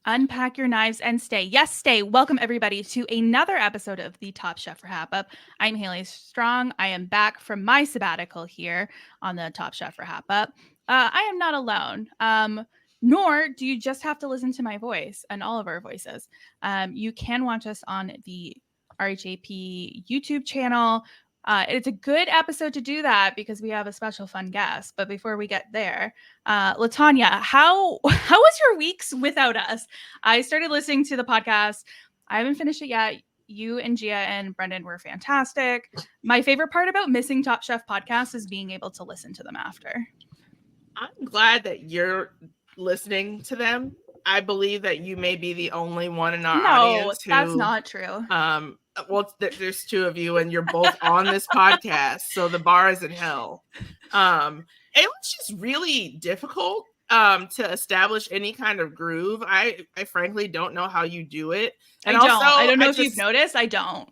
Unpack your knives and stay. Yes, stay. Welcome everybody to another episode of the Top Chef RHAPup. I'm Haley Strong. I am back from my sabbatical here on the Top Chef RHAPup. I am not alone. Nor do you just have to listen to my voice and all of our voices. You can watch us on the RHAP YouTube channel. It's a good episode to do that because we have a special fun guest. But before we get there, LaTonya, how was your weeks without us? I started listening to the podcast. I haven't finished it yet. You and Gia and Brendan were fantastic. My favorite part about missing Top Chef podcasts is being able to listen to them after. I'm glad that you're listening to them. I believe that you may be the only one in our audience who... No, that's not true. Well, there's two of you, and you're both on this podcast, so the bar is in hell. It was just really difficult to establish any kind of groove. I frankly don't know how you do it. And I don't know if you've noticed. I don't.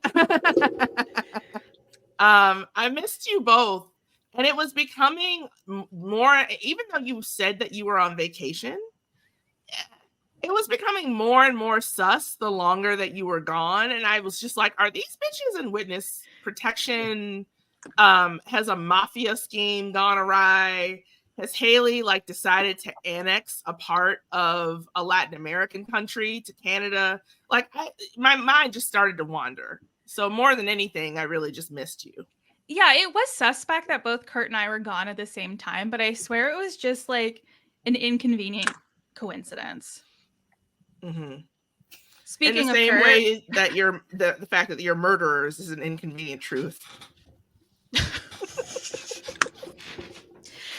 I missed you both, and it was becoming more. Even though you said that you were on vacation, it was becoming more and more sus the longer that you were gone. And I was just like, are these bitches in witness protection? Has a mafia scheme gone awry? Has Haley decided to annex a part of a Latin American country to Canada? My mind just started to wander. So more than anything, I really just missed you. Yeah, it was suspect that both Curt and I were gone at the same time, but I swear it was just an inconvenient coincidence. Mm-hmm. Speaking in the same way that the fact that you're murderers is an inconvenient truth.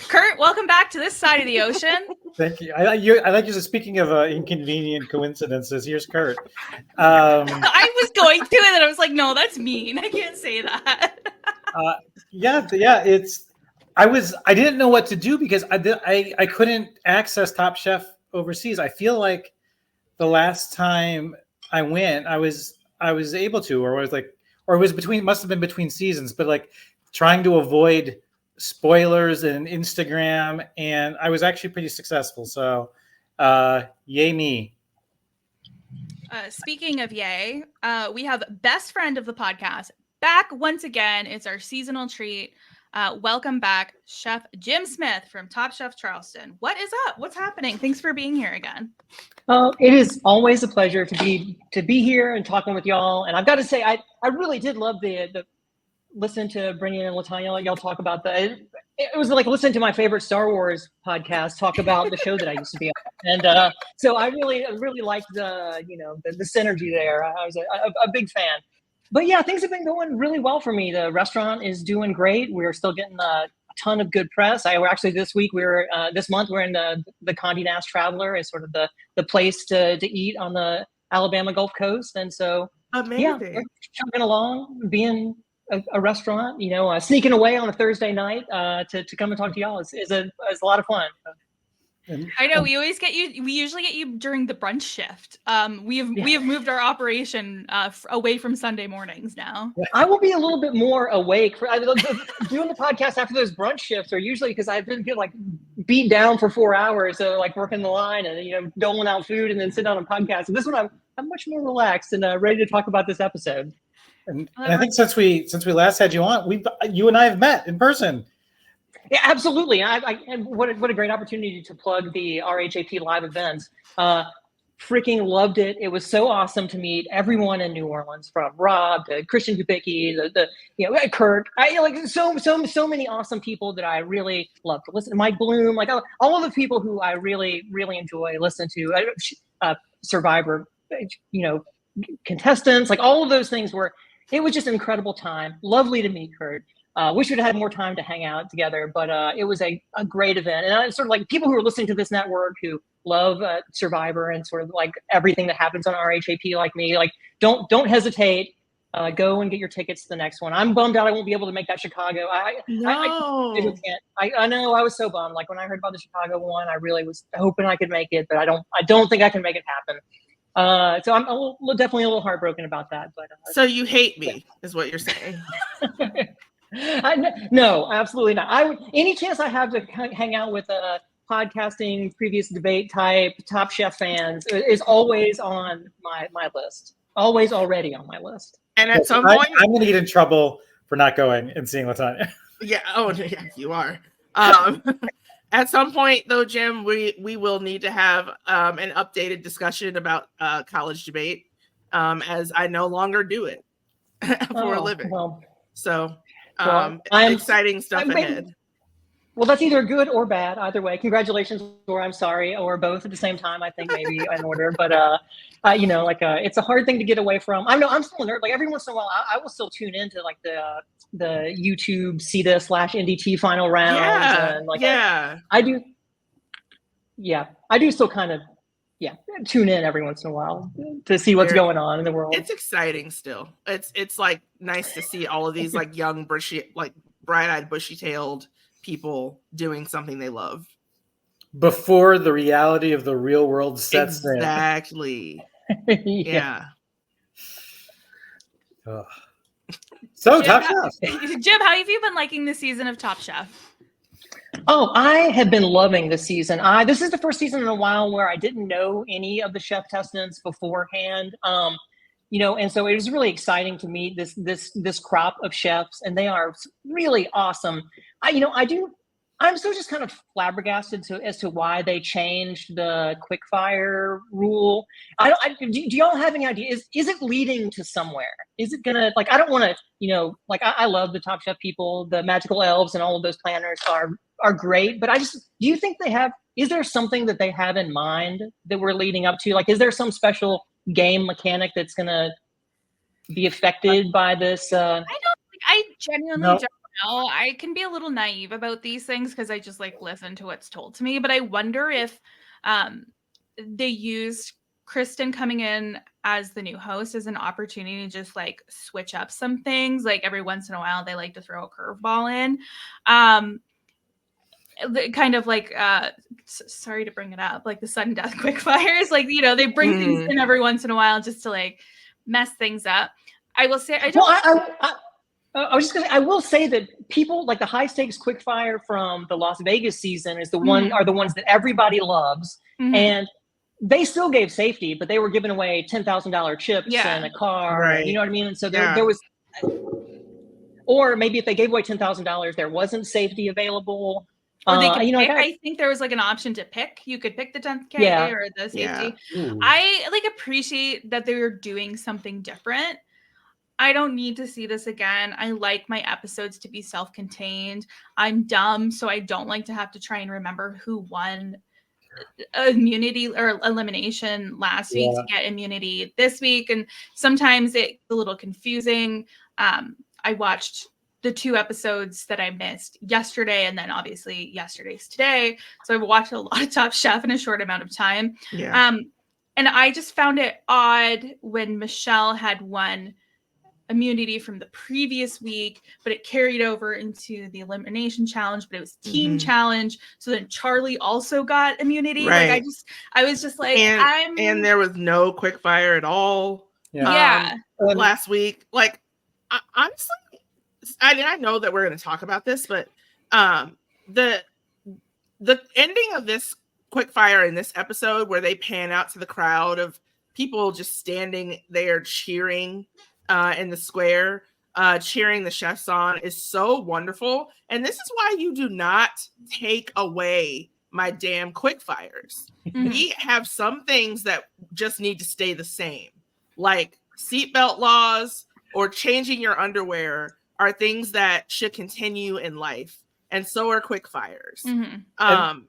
Curt, welcome back to this side of the ocean. Thank you. I like you. Speaking of inconvenient coincidences, here's Curt. I was going to it, and I was like, "No, that's mean. I can't say that." Yeah. I didn't know what to do because I couldn't access Top Chef overseas. I feel like the last time I went, I was able to, or it must have been between seasons, but trying to avoid spoilers and Instagram, and I was actually pretty successful. So, yay me. Speaking of yay, we have best friend of the podcast back once again. It's our seasonal treat. Welcome back, Chef Jim Smith from Top Chef Charleston. What is up? What's happening? Thanks for being here again. It is always a pleasure to be here and talking with y'all. And I've got to say, I really did love the listen to Brendan and LaTonya, y'all talk about it was like listening to my favorite Star Wars podcast talk about the show that I used to be on. And so I really liked the synergy there. I was a big fan. But yeah, things have been going really well for me. The restaurant is doing great. We're still getting a ton of good press. This month we're in the Condé Nast Traveler as sort of the place to eat on the Alabama Gulf Coast. And so amazing. Yeah, we're chugging along, being a restaurant, sneaking away on a Thursday night to come and talk to y'all is a lot of fun. I know we usually get you during the brunch shift. We have moved our operation away from Sunday mornings now. I will be a little bit more awake for doing the podcast after those brunch shifts are usually because I've been beat down for 4 hours, so working the line and doling out food and then sitting on a podcast. And this one I'm much more relaxed and ready to talk about this episode. And I think since we last had you on, you and I have met in person. Yeah, absolutely. And what a great opportunity to plug the RHAP live events. Freaking loved it. It was so awesome to meet everyone in New Orleans, from Rob to Christian Kubicki, Curt. So many awesome people that I really love to listen to. Mike Bloom, all of the people who I really really enjoy listening to. Survivor, contestants, all of those things it was just an incredible time. Lovely to meet Curt. Wish we'd had more time to hang out together, but it was a great event. And it's sort of people who are listening to this network who love Survivor and sort of everything that happens on RHAP, like me, don't hesitate. Go and get your tickets to the next one. I'm bummed out I won't be able to make that Chicago. I know, I was so bummed. When I heard about the Chicago one, I really was hoping I could make it, but I don't think I can make it happen. So I'm definitely a little heartbroken about that. But so you hate me, is what you're saying? No, absolutely not. Any chance I have to hang out with podcasting, previous debate type, Top Chef fans is always on my list. Always already on my list. And at some point, I'm going to get in trouble for not going and seeing LaTonya. Yeah. Oh, yeah, you are. At some point, though, Jim, we will need to have an updated discussion about college debate, as I no longer do it for a living. Well, So, well, exciting stuff ahead. Well, that's either good or bad. Either way, congratulations, or I'm sorry, or both at the same time. I think maybe in order, but it's a hard thing to get away from. I know I'm still a nerd. Like every once in a while, I will still tune into like the YouTube CETA/NDT final rounds. Yeah, and like yeah. I do. Yeah, I do still kind of tune in every once in a while to see what's going on in the world. It's exciting still. It's like nice to see all of these like young bushy, like bright-eyed, bushy-tailed people doing something they love before the reality of the real world sets in. Exactly. Yeah. So Jim, Top Chef. Jim, how have you been liking this season of Top Chef? Oh, I have been loving this season. This is the first season in a while where I didn't know any of the chef testants beforehand. And so it was really exciting to meet this crop of chefs, and they are really awesome. I'm still just kind of flabbergasted as to why they changed the quickfire rule. Do y'all have any idea? Is it leading to somewhere? Is it gonna, like, I don't want to, I love the Top Chef people, the magical elves and all of those planners are great, but do you think is there something that they have in mind that we're leading up to? Like, is there some special game mechanic that's gonna be affected by this? I genuinely don't know. I can be a little naive about these things because I just like listen to what's told to me. But I wonder if they used Kristen coming in as the new host as an opportunity to just like switch up some things. Like every once in a while, they like to throw a curveball in. Kind of like, sorry to bring it up, like the sudden death quickfires. Like, they bring things in every once in a while just to like mess things up. I will say, I was just gonna say, I will say that people like the high stakes quickfire from the Las Vegas season are the ones that everybody loves, and they still gave safety, but they were giving away $10,000 chips and a car, right? You know what I mean? And so there was, or maybe if they gave away $10,000, there wasn't safety available. Or they could pick. I think there was like an option to pick. You could pick the 10K or the safety. Yeah. I like appreciate that they were doing something different. I don't need to see this again. I like my episodes to be self-contained. I'm dumb, so I don't like to have to try and remember who won immunity or elimination last week to get immunity this week. And sometimes it's a little confusing. I watched the 2 episodes that I missed yesterday, and then obviously yesterday's today. So I've watched a lot of Top Chef in a short amount of time. Yeah. And I just found it odd when Michelle had won immunity from the previous week, but it carried over into the elimination challenge, but it was team challenge. So then Charlie also got immunity. Right. Like I was just like, and there was no quickfire at all. Last week. Like, honestly, I know that we're going to talk about this, but the ending of this quickfire in this episode, where they pan out to the crowd of people just standing there cheering in the square, cheering the chefs on, is so wonderful. And this is why you do not take away my damn quickfires. We have some things that just need to stay the same, like seatbelt laws or changing your underwear are things that should continue in life, and so are quickfires. And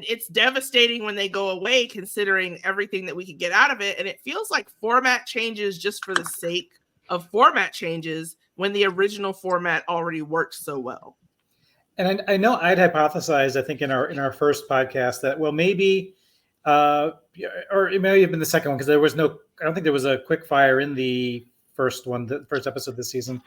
it's devastating when they go away, considering everything that we could get out of it. And it feels like format changes just for the sake of format changes when the original format already worked so well. And I know I'd hypothesized, I think in our first podcast, that maybe, or it may have been the second one, because I don't think there was a quickfire in the first episode this season.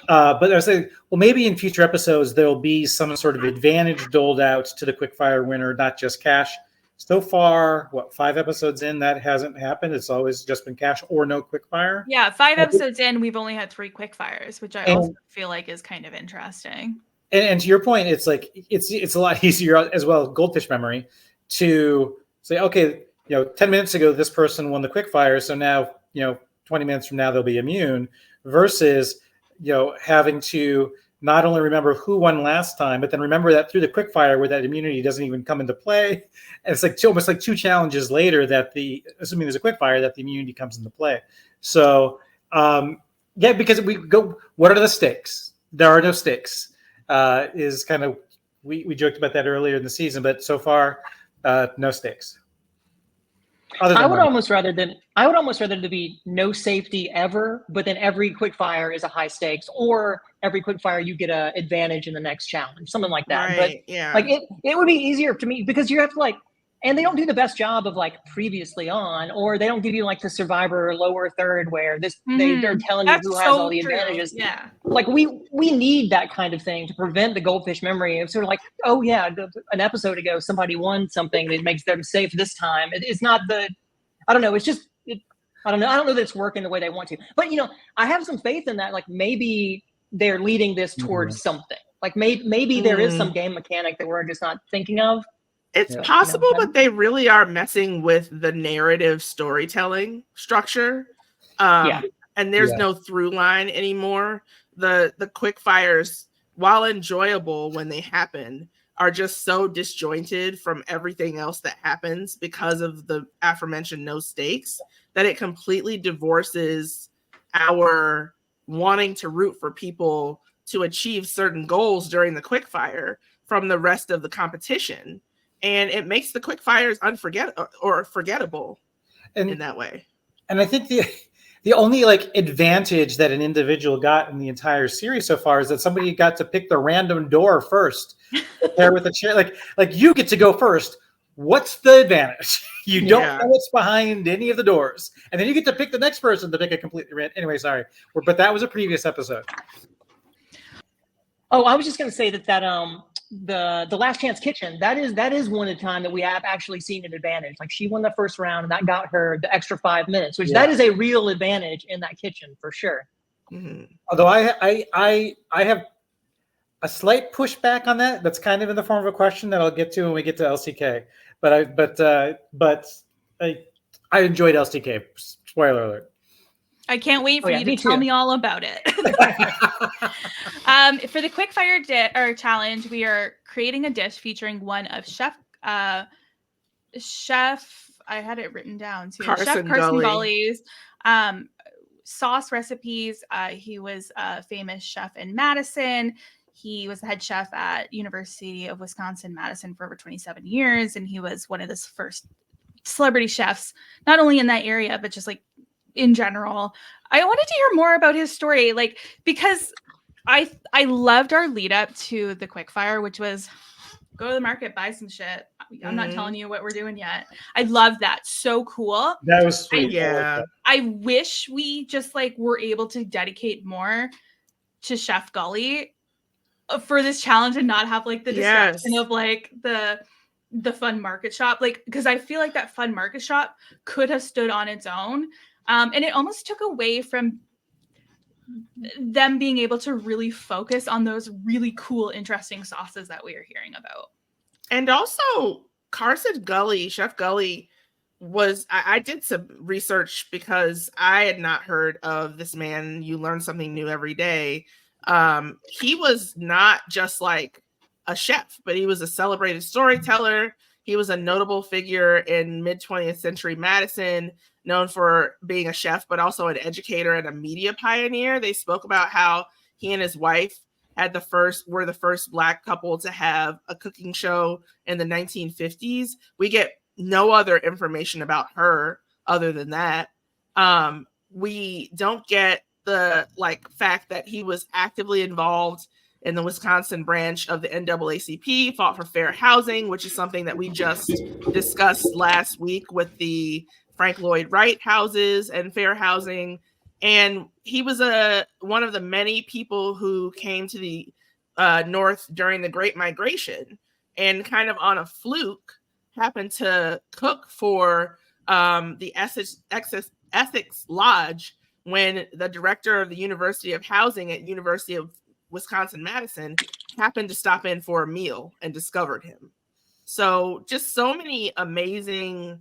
But I was saying, maybe in future episodes, there'll be some sort of advantage doled out to the quickfire winner, not just cash. So far, 5 episodes in, that hasn't happened. It's always just been cash or no quickfire. Yeah, 5 episodes in, we've only had 3 quickfires, which I also feel like is kind of interesting. and to your point, it's like it's a lot easier as well, goldfish memory, to say, okay, 10 minutes ago this person won the quickfire, so now 20 minutes from now they'll be immune, versus having to not only remember who won last time, but then remember that through the quickfire where that immunity doesn't even come into play. And it's like almost like 2 challenges later that assuming there's a quickfire, that the immunity comes into play. So because we go, what are the stakes? There are no stakes. Is kind of, we joked about that earlier in the season, but so far, no stakes. I would almost rather there be no safety ever, but then every quickfire is a high stakes, or every quickfire you get an advantage in the next challenge, something like that. Right, but yeah. like it would be easier to me, because you have to and they don't do the best job of previously on, or they don't give you the survivor lower third where they're telling you who has all the advantages. Yeah. We need that kind of thing to prevent the goldfish memory of sort of oh yeah, an episode ago somebody won something that makes them safe this time. It's not I don't know. It's just I don't know. I don't know that it's working the way they want to. But I have some faith in that. Maybe they're leading this towards something. Maybe there is some game mechanic that we're just not thinking of. It's possible, but they really are messing with the narrative storytelling structure. And there's no through line anymore. The quick fires, while enjoyable when they happen, are just so disjointed from everything else that happens because of the aforementioned no stakes, that it completely divorces our wanting to root for people to achieve certain goals during the quickfire from the rest of the competition. And it makes the quickfires forgettable in that way. And I think the only advantage that an individual got in the entire series so far is that somebody got to pick the random door first, pair with a chair. Like you get to go first. What's the advantage? You don't know what's behind any of the doors, and then you get to pick the next person to pick a completely random. Anyway, sorry, but that was a previous episode. Oh, I was just going to say that the Last Chance Kitchen, that is one of the time that we have actually seen an advantage. She won the first round, and that got her the extra 5 minutes, which that is a real advantage in that kitchen for sure. Mm-hmm. Although I have a slight pushback on that. That's kind of in the form of a question that I'll get to when we get to LCK. But I enjoyed LCK. Spoiler alert. I can't wait for you to tell me all about it. For the quickfire challenge, we are creating a dish featuring one of Chef. I had it written down too. Chef Carson Gully's sauce recipes. He was a famous chef in Madison. He was the head chef at University of Wisconsin-Madison for over 27 years, and he was one of the first celebrity chefs, not only in that area but just in general. I wanted to hear more about his story, because I loved our lead up to the quickfire, which was go to the market, buy some shit. I'm not telling you what we're doing yet. I love that. So cool. That was sweet. I wish we just were able to dedicate more to Chef Gully for this challenge and not have the distraction of the fun market shop. Because I feel that fun market shop could have stood on its own. And it almost took away from them being able to really focus on those really cool, interesting sauces that we are hearing about. And also, Chef Gully I did some research because I had not heard of this man. You learn something new every day. He was not just a chef, but he was a celebrated storyteller. He was a notable figure in mid-20th century Madison, known for being a chef, but also an educator and a media pioneer. They spoke about how he and his wife were the first Black couple to have a cooking show in the 1950s. We get no other information about her other than that. We don't get the fact that he was actively involved in the Wisconsin branch of the NAACP, fought for fair housing, which is something that we just discussed last week with the Frank Lloyd Wright houses and fair housing. And he was one of the many people who came to the North during the Great Migration, and kind of on a fluke happened to cook for the Essex Lodge when the director of the University of Housing at University of Wisconsin-Madison happened to stop in for a meal and discovered him. So just so many amazing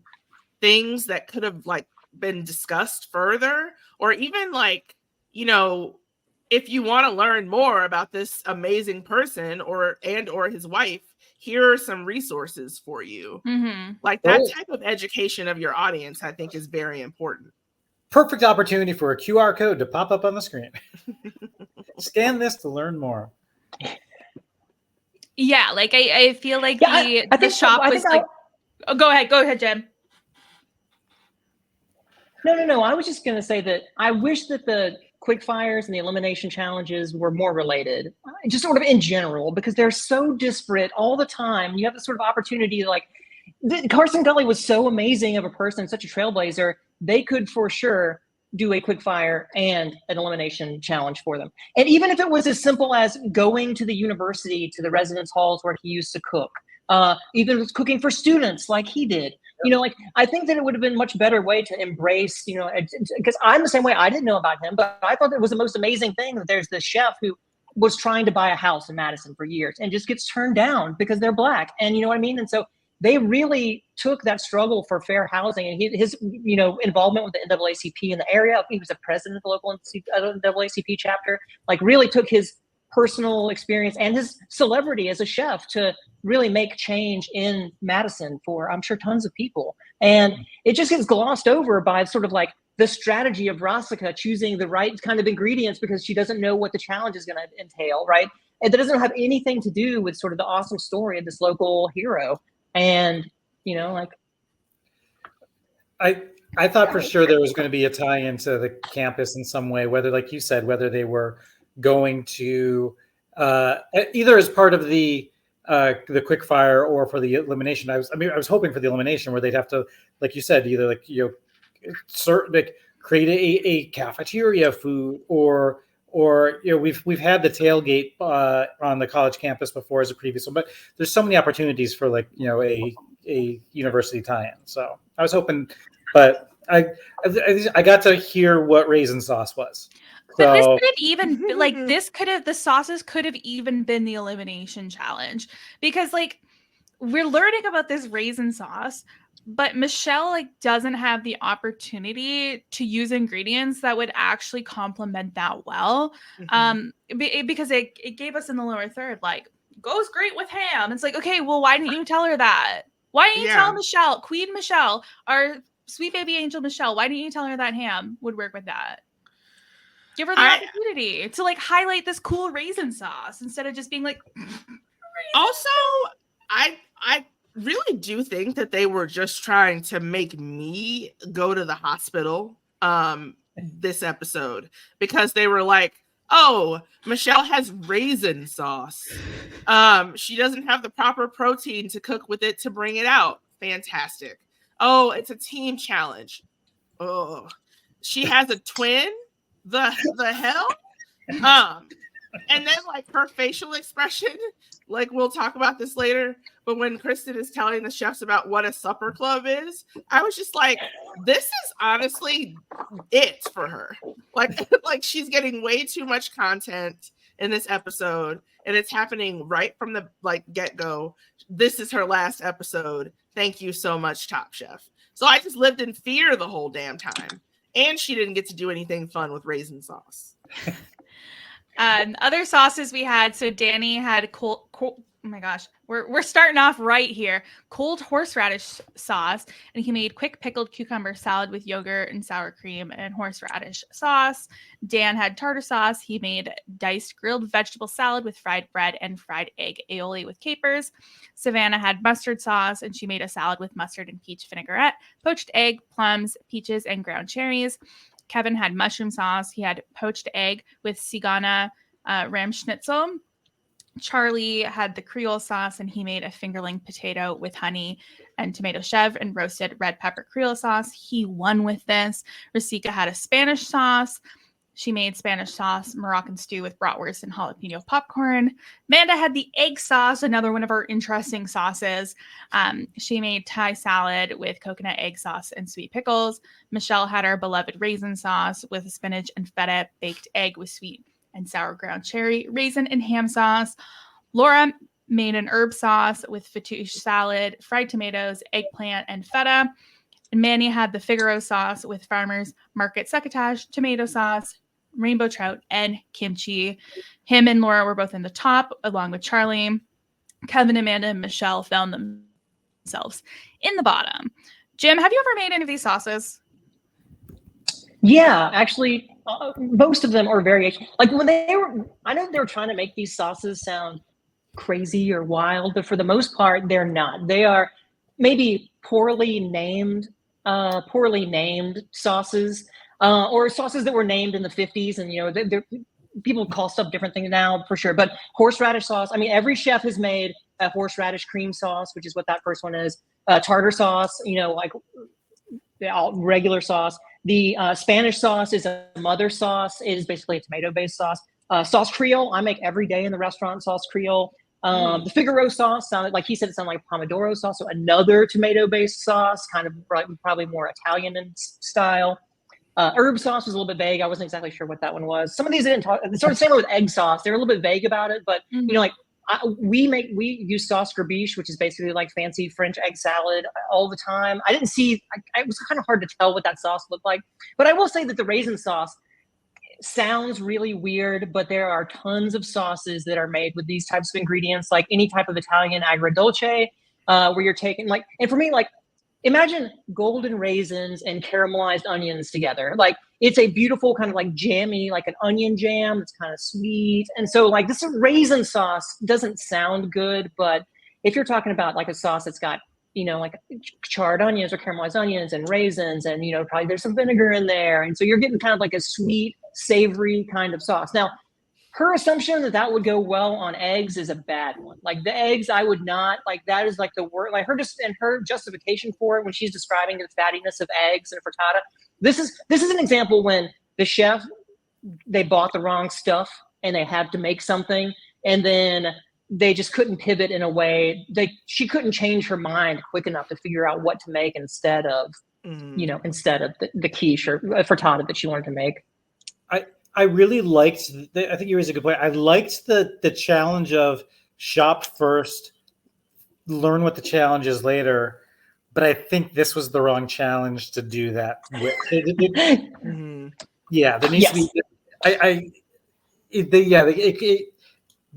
things that could have like been discussed further, or even like, you know, if you want to learn more about this amazing person or his wife, here are some resources for you. Mm-hmm. Like that type of education of your audience, I think, is very important. Perfect opportunity for a QR code to pop up on the screen. Scan this to learn more. Yeah, like I feel like Yeah, the shop was like. Oh, go ahead, Jim. No. I was just going to say that I wish that the Quickfires and the elimination challenges were more related, just sort of in general, because they're so disparate all the time. You have this sort of opportunity, like Carson Gully was so amazing of a person, such a trailblazer. They could for sure do a Quickfire and an elimination challenge for them. And even if it was as simple as going to the university, to the residence halls where he used to cook, even if it was cooking for students like he did, you know, like I think that it would have been a much better way to embrace, you know, because I'm the same way. I didn't know about him, but I thought it was the most amazing thing that there's this chef who was trying to buy a house in Madison for years and just gets turned down because they're Black. And you know what I mean? And so they really took that struggle for fair housing and his, you know, involvement with the NAACP in the area. He was a president of the local NAACP chapter, like really took his personal experience and his celebrity as a chef to really make change in Madison for, I'm sure, tons of people. And it just gets glossed over by sort of like the strategy of Rasica choosing the right kind of ingredients because she doesn't know what the challenge is going to entail, right? And that doesn't have anything to do with sort of the awesome story of this local hero. And, you know, like. I thought for sure there was going to be a tie into the campus in some way, whether, like you said, whether they were going to either as part of the Quickfire or for the elimination. I was hoping for the elimination where they'd have to, like you said, either like, you know, like create a cafeteria food or you know, we've had the tailgate on the college campus before as a previous one, but there's so many opportunities for like, you know, a university tie-in. So I was hoping, but I got to hear what raisin sauce was. But this could have even like the sauces could have even been the elimination challenge, because like we're learning about this raisin sauce, but Michelle like doesn't have the opportunity to use ingredients that would actually complement that well. Because it gave us in the lower third like goes great with ham. It's like, okay, well, why didn't you tell her that? Why didn't you tell Michelle, Queen Michelle, our sweet baby angel Michelle? Why didn't you tell her that ham would work with that? Give her the opportunity to like highlight this cool raisin sauce instead of just being like. Also, I really do think that they were just trying to make me go to the hospital this episode, because they were like, oh, Michelle has raisin sauce. She doesn't have the proper protein to cook with it to bring it out. Fantastic. Oh, it's a team challenge. Oh, she has a twin. The hell? And then like her facial expression, like we'll talk about this later, but when Kristen is telling the chefs about what a supper club is, I was just like, this is honestly it for her. Like she's getting way too much content in this episode, and it's happening right from the like get-go. This is her last episode. Thank you so much, Top Chef. So I just lived in fear the whole damn time. And she didn't get to do anything fun with raisin sauce. Other sauces we had. So Danny had cold oh my gosh, we're starting off right here. Cold horseradish sauce, and he made quick pickled cucumber salad with yogurt and sour cream and horseradish sauce. Dan had tartar sauce. He made diced grilled vegetable salad with fried bread and fried egg aioli with capers. Savannah had mustard sauce, and she made a salad with mustard and peach vinaigrette, poached egg, plums, peaches, and ground cherries. Kevin had mushroom sauce. He had poached egg with Sigana ram schnitzel. Charlie had the Creole sauce, and he made a fingerling potato with honey and tomato chèvre and roasted red pepper Creole sauce. He won with this. Rasica had a Spanish sauce. She made Spanish sauce, Moroccan stew with bratwurst and jalapeno popcorn. Amanda had the egg sauce, another one of our interesting sauces. She made Thai salad with coconut egg sauce and sweet pickles. Michelle had our beloved raisin sauce with spinach and feta baked egg with sweet and sour ground cherry, raisin, and ham sauce. Laura made an herb sauce with fattoush salad, fried tomatoes, eggplant, and feta. And Manny had the Figaro sauce with farmers market succotash, tomato sauce, rainbow trout, and kimchi. Him and Laura were both in the top, along with Charlie. Kevin, Amanda, and Michelle found themselves in the bottom. Jim, have you ever made any of these sauces? Yeah, actually, most of them are variations. Like when I know they were trying to make these sauces sound crazy or wild, but for the most part, they're not. They are maybe poorly named sauces, or sauces that were named in the 50s, and people call stuff different things now for sure. But horseradish sauce, I mean, every chef has made a horseradish cream sauce, which is what that first one is. Tartar sauce, like regular sauce. The Spanish sauce is a mother sauce. It is basically a tomato-based sauce. Sauce Creole, I make every day in the restaurant, sauce Creole. The Figaro sauce sounded like, he said it sounded like Pomodoro sauce, so another tomato-based sauce, kind of probably more Italian in style. Herb sauce was a little bit vague. I wasn't exactly sure what that one was. Some of these didn't talk. Sort of same with egg sauce. They're a little bit vague about it, but we use sauce grabiche, which is basically like fancy French egg salad all the time. I didn't see. It was kind of hard to tell what that sauce looked like, but I will say that the raisin sauce sounds really weird, but there are tons of sauces that are made with these types of ingredients, like any type of Italian agrodolce, where you're taking and for me, imagine golden raisins and caramelized onions together. Like it's a beautiful kind of like jammy, like an onion jam. It's kind of sweet. And so this raisin sauce doesn't sound good, but if you're talking about like a sauce that's got, like charred onions or caramelized onions and raisins and, probably there's some vinegar in there. And so you're getting kind of like a sweet, savory kind of sauce. Now, her assumption that would go well on eggs is a bad one. Like the eggs, I would not that is like the word. Like her justification for it when she's describing the fattiness of eggs and frittata. This is an example when the chef, they bought the wrong stuff and they had to make something, and then they just couldn't pivot in a way. She couldn't change her mind quick enough to figure out what to make instead of the quiche or frittata that she wanted to make. I really liked, I think you raised a good point. I liked the challenge of shop first, learn what the challenge is later. But I think this was the wrong challenge to do that with. Yeah, there needs to be.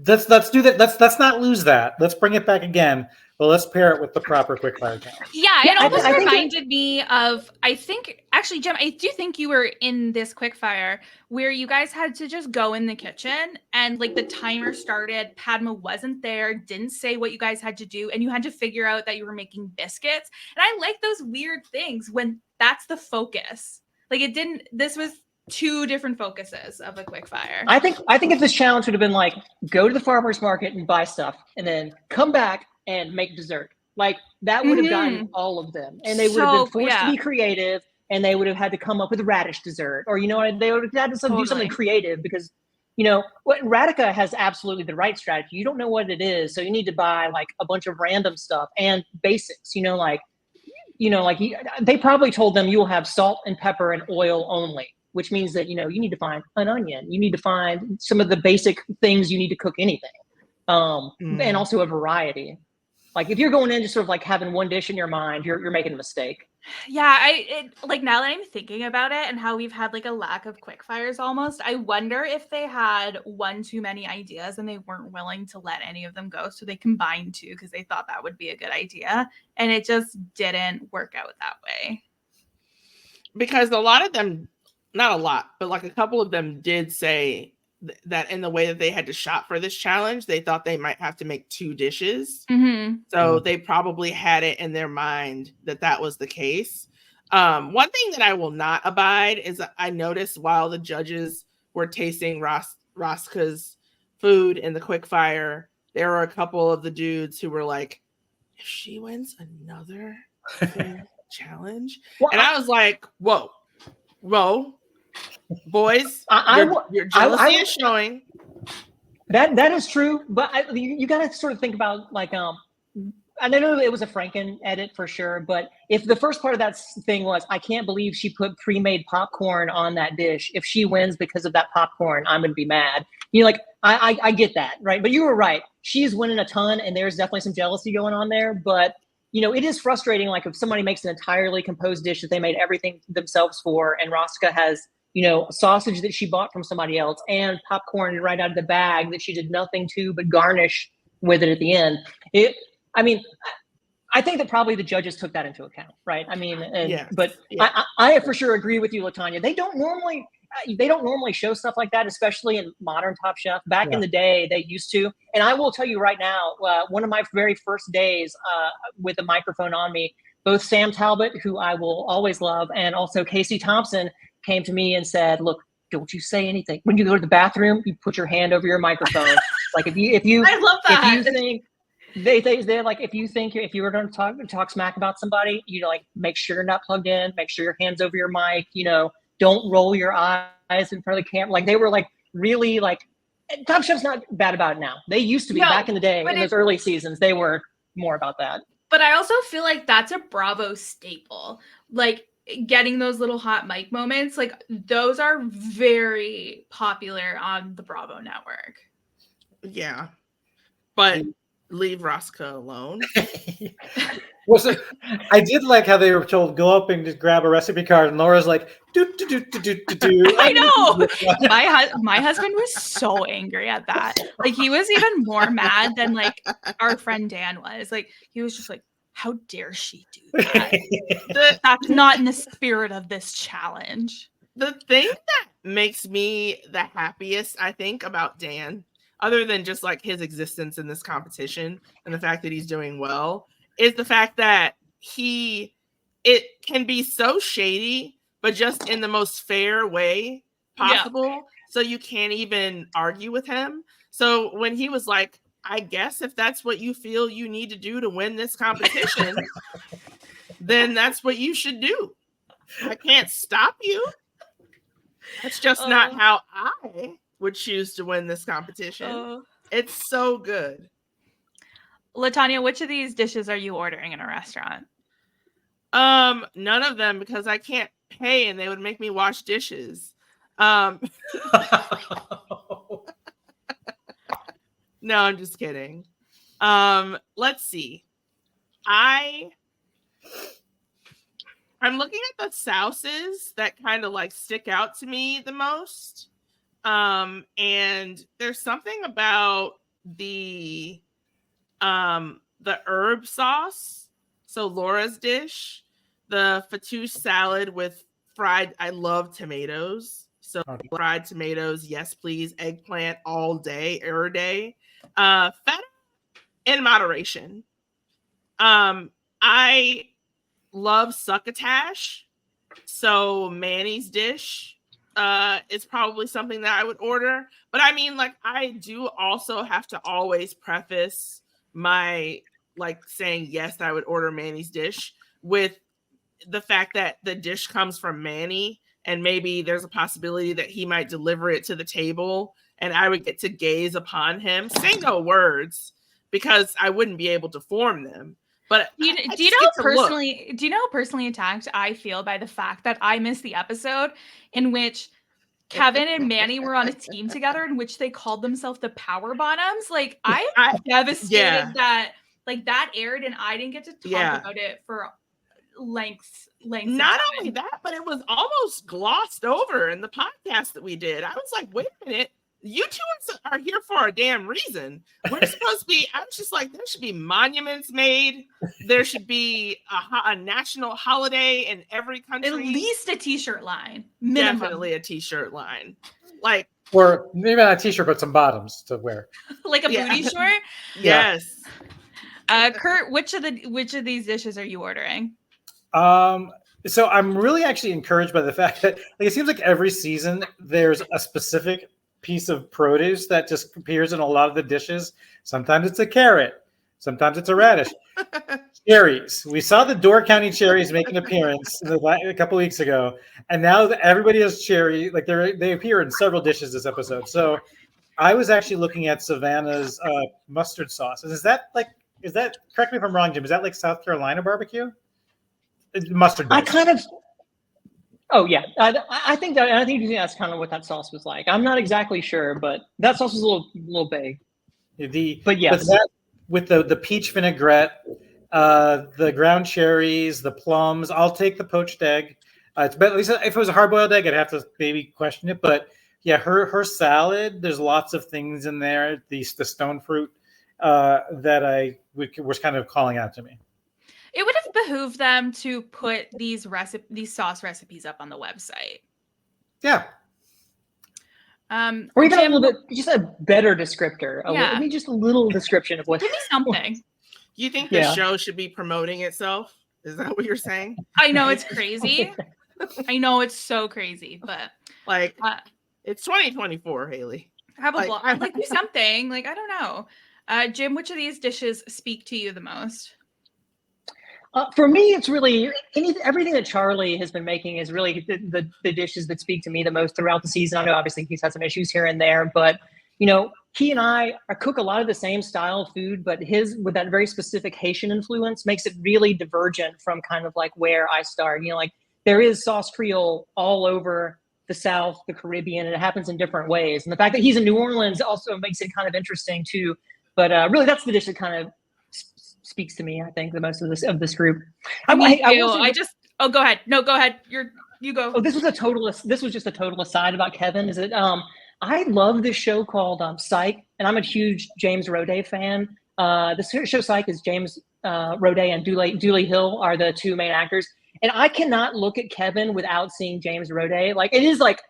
Let's do that. Let's not lose that. Let's bring it back again. But let's pair it with the proper quickfire challenge. Yeah, it almost reminded me of, I think, actually, Jim, I do think you were in this quickfire where you guys had to just go in the kitchen and the timer started, Padma wasn't there, didn't say what you guys had to do, and you had to figure out that you were making biscuits. And I like those weird things when that's the focus. This was two different focuses of a quickfire. I think if this challenge would have been go to the farmer's market and buy stuff and then come back and make dessert, that would have gotten all of them, and they would have been forced to be creative, and they would have had to come up with a radish dessert, or they would have had to do something creative, because what Radica has absolutely the right strategy. You don't know what it is, so you need to buy a bunch of random stuff and basics. They probably told them you will have salt and pepper and oil only, which means that you need to find an onion, you need to find some of the basic things you need to cook anything, and also a variety. If you're going in just sort of having one dish in your mind, you're making a mistake. Yeah, now that I'm thinking about it and how we've had a lack of quickfires almost, I wonder if they had one too many ideas and they weren't willing to let any of them go, so they combined two because they thought that would be a good idea, and it just didn't work out that way. Because a lot of them, not a lot, but a couple of them did say that in the way that they had to shop for this challenge, they thought they might have to make two dishes. So they probably had it in their mind that was the case. One thing that I will not abide is I noticed while the judges were tasting Raska's food in the quickfire, there were a couple of the dudes who were like, if she wins another challenge. And I was like, whoa, boys, your jealousy is showing. That is true, but you got to sort of think about I know it was a Franken edit for sure, but if the first part of that thing was, I can't believe she put pre-made popcorn on that dish. If she wins because of that popcorn, I'm going to be mad. Like, I get that, right? But you were right. She's winning a ton, and there's definitely some jealousy going on there. But, it is frustrating, like, if somebody makes an entirely composed dish that they made everything themselves for, and Rosca has, sausage that she bought from somebody else and popcorn right out of the bag that she did nothing to but garnish with it at the end. I think that probably the judges took that into account, right? But I for sure agree with you, LaTonya. They don't normally show stuff like that, especially in modern Top Chef. Back in the day, they used to. And I will tell you right now, one of my very first days with a microphone on me, both Sam Talbot, who I will always love, and also Casey Thompson came to me and said, "Look, don't you say anything. When you go to the bathroom, you put your hand over your microphone. Like if you I love that. If you think they're like, if you were going to talk smack about somebody, like make sure you're not plugged in, make sure your hand's over your mic, don't roll your eyes in front of the camera." Like they were like really like, Top Chef's not bad about it now. They used to be back in the day in those early seasons. They were more about that. But I also feel like that's a Bravo staple. Like getting those little hot mic moments, like those are very popular on the Bravo network. Yeah. But leave Rosca alone. I did like how they were told go up and just grab a recipe card, and Laura's like, do. I know. My husband was so angry at that. Like he was even more mad than like our friend Dan was. Like he was just like, how dare she do that? That's not in the spirit of this challenge. The thing that makes me the happiest, I think, about Dan, other than just like his existence in this competition and the fact that he's doing well, is the fact that it can be so shady, but just in the most fair way possible. Yeah. So you can't even argue with him. So when he was like, I guess if that's what you feel you need to do to win this competition, then that's what you should do. I can't stop you. That's just not how I would choose to win this competition. It's so good. LaTonya, which of these dishes are you ordering in a restaurant? None of them, because I can't pay and they would make me wash dishes. No, I'm just kidding. Let's see. I'm looking at the sauces that kind of like stick out to me the most. And there's something about the herb sauce. So Laura's dish, the fattoush salad with fried, I love tomatoes. So fried tomatoes, yes, please. Eggplant all day, every day. Feta in moderation. I love succotash. So Manny's dish is probably something that I would order. But I mean, like, I do also have to always preface my like saying yes, I would order Manny's dish with the fact that the dish comes from Manny, and maybe there's a possibility that he might deliver it to the table and I would get to gaze upon him, say no words, because I wouldn't be able to form them. But do you know how personally attacked I feel by the fact that I missed the episode in which Kevin and Manny were on a team together in which they called themselves the Power Bottoms? Like I'm devastated that like that aired and I didn't get to talk about it for lengths. Not only that, but it was almost glossed over in the podcast that we did. I was like, wait a minute. You two are here for a damn reason. We're supposed to be, I was just like, there should be monuments made. There should be a national holiday in every country. At least a t-shirt line. Minimum. Definitely a t-shirt line. Like, or maybe not a t-shirt, but some bottoms to wear. Like a booty short? Yes. Curt, which of these dishes are you ordering? So I'm really actually encouraged by the fact that like it seems like every season there's a specific piece of produce that just appears in a lot of the dishes. Sometimes it's a carrot, sometimes it's a radish. Cherries. We saw the Door County cherries make an appearance a couple weeks ago, and now everybody has cherry. Like they appear in several dishes this episode. So I was actually looking at Savannah's mustard sauce. Is that like Is that, correct me if I'm wrong, Jim, is that like South Carolina barbecue? It's mustard I based. kind of. Oh yeah, I think that's kind of what that sauce was like. I'm not exactly sure, but that sauce was a little vague. But yes, but that, with the peach vinaigrette, the ground cherries, the plums. I'll take the poached egg. It's better. At least if it was a hard boiled egg, I'd have to maybe question it. But yeah, her salad. There's lots of things in there. The stone fruit that was kind of calling out to me. It would have behooved them to put these sauce recipes up on the website. Yeah. Or even Jim, a little bit, just a better descriptor. Yeah. Maybe just a little description of what. Give me something. You think the show should be promoting itself? Is that what you're saying? I know it's crazy. I know it's so crazy, but like it's 2024, Haley. Have a blog. Like do something. Like I don't know. Jim, which of these dishes speak to you the most? For me, it's really everything that Charlie has been making is really the dishes that speak to me the most throughout the season. I know obviously he's had some issues here and there, but he and I cook a lot of the same style of food, but his, with that very specific Haitian influence, makes it really divergent from kind of like where I start. Like there is sauce Creole all over the South, the Caribbean, and it happens in different ways. And the fact that he's in New Orleans also makes it kind of interesting too. But really, that's the dish that kind of speaks to me, I think, the most of this group. Go ahead. No, go ahead. You go. Oh, this was just a total aside about Kevin. Is it? I love this show called Psych, and I'm a huge James Roday fan. The show Psych is James Roday and Dooley Hill are the two main actors, and I cannot look at Kevin without seeing James Roday. Like it is like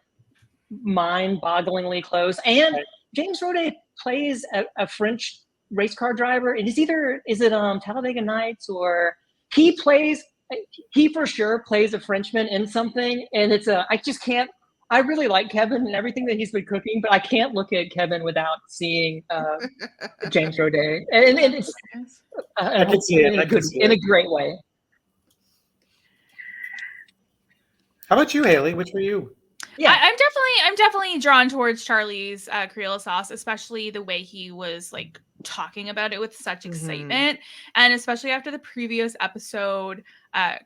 mind-bogglingly close. And James Roday plays a French race car driver. Is it Talladega Nights, or he for sure plays a Frenchman in something, and I really like Kevin and everything that he's been cooking, but I can't look at Kevin without seeing James Roday, and it's I can see it in a great way. How about you, Haley? Which were you? Yeah, I'm definitely drawn towards Charlie's Creole sauce, especially the way he was like talking about it with such excitement, and especially after the previous episode,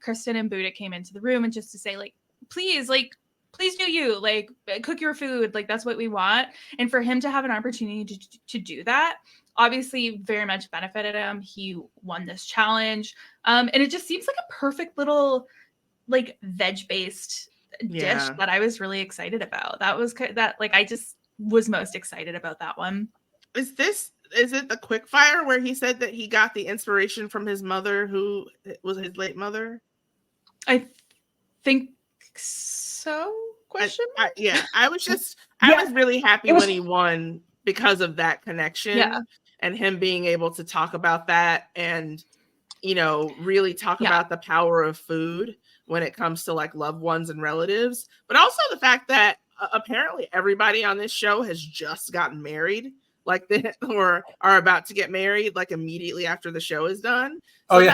Kristen and Buddha came into the room and just to say like, please do you like cook your food, like that's what we want, and for him to have an opportunity to do that obviously very much benefited him. He won this challenge, and it just seems like a perfect little like veg based dish that I was really excited about. I just was most excited about that one. Is it the Quickfire where he said that he got the inspiration from his mother, who was his late mother? I think so. Question mark? I was really happy when he won because of that connection and him being able to talk about that and really talk about the power of food when it comes to like loved ones and relatives, but also the fact that apparently everybody on this show has just gotten married, or are about to get married like immediately after the show is done. So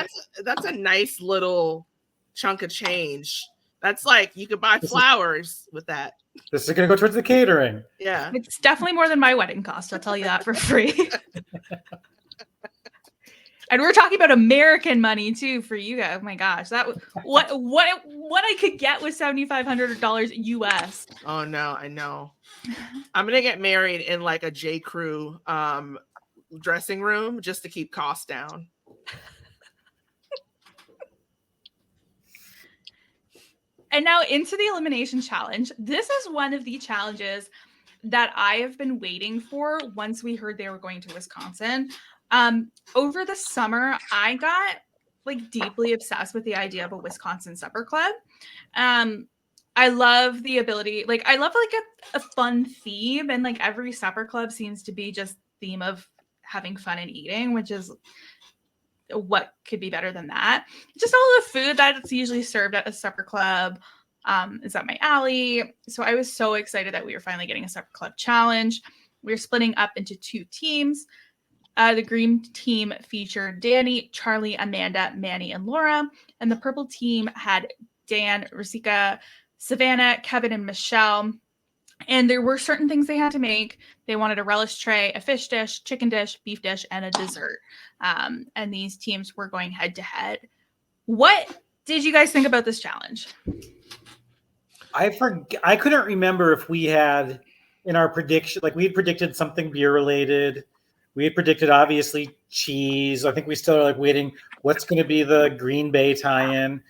that's a nice little chunk of change. That's like you could buy flowers with that. This is going to go towards the catering. Yeah, it's definitely more than my wedding cost. I'll tell you that for free. And we're talking about American money too for you guys. Oh my gosh, that what I could get with $7,500 US. Oh no, I know. I'm gonna get married in like a J. Crew dressing room just to keep costs down. And now into the elimination challenge. This is one of the challenges that I have been waiting for once we heard they were going to Wisconsin. Over the summer, I got like deeply obsessed with the idea of a Wisconsin supper club. I love the ability, I love a fun theme, and like every supper club seems to be just theme of having fun and eating, which is what could be better than that. Just all the food that's usually served at a supper club is up my alley. So I was so excited that we were finally getting a supper club challenge. We were splitting up into two teams. The green team featured Danny, Charlie, Amanda, Manny, and Laura. And the purple team had Dan, Rasika, Savannah, Kevin, and Michelle. And there were certain things they had to make. They wanted a relish tray, a fish dish, chicken dish, beef dish, and a dessert. And these teams were going head to head. What did you guys think about this challenge? I couldn't remember if we had in our prediction, like we had predicted something beer related. We had predicted obviously cheese. I think we still are like waiting. What's going to be the Green Bay tie-in?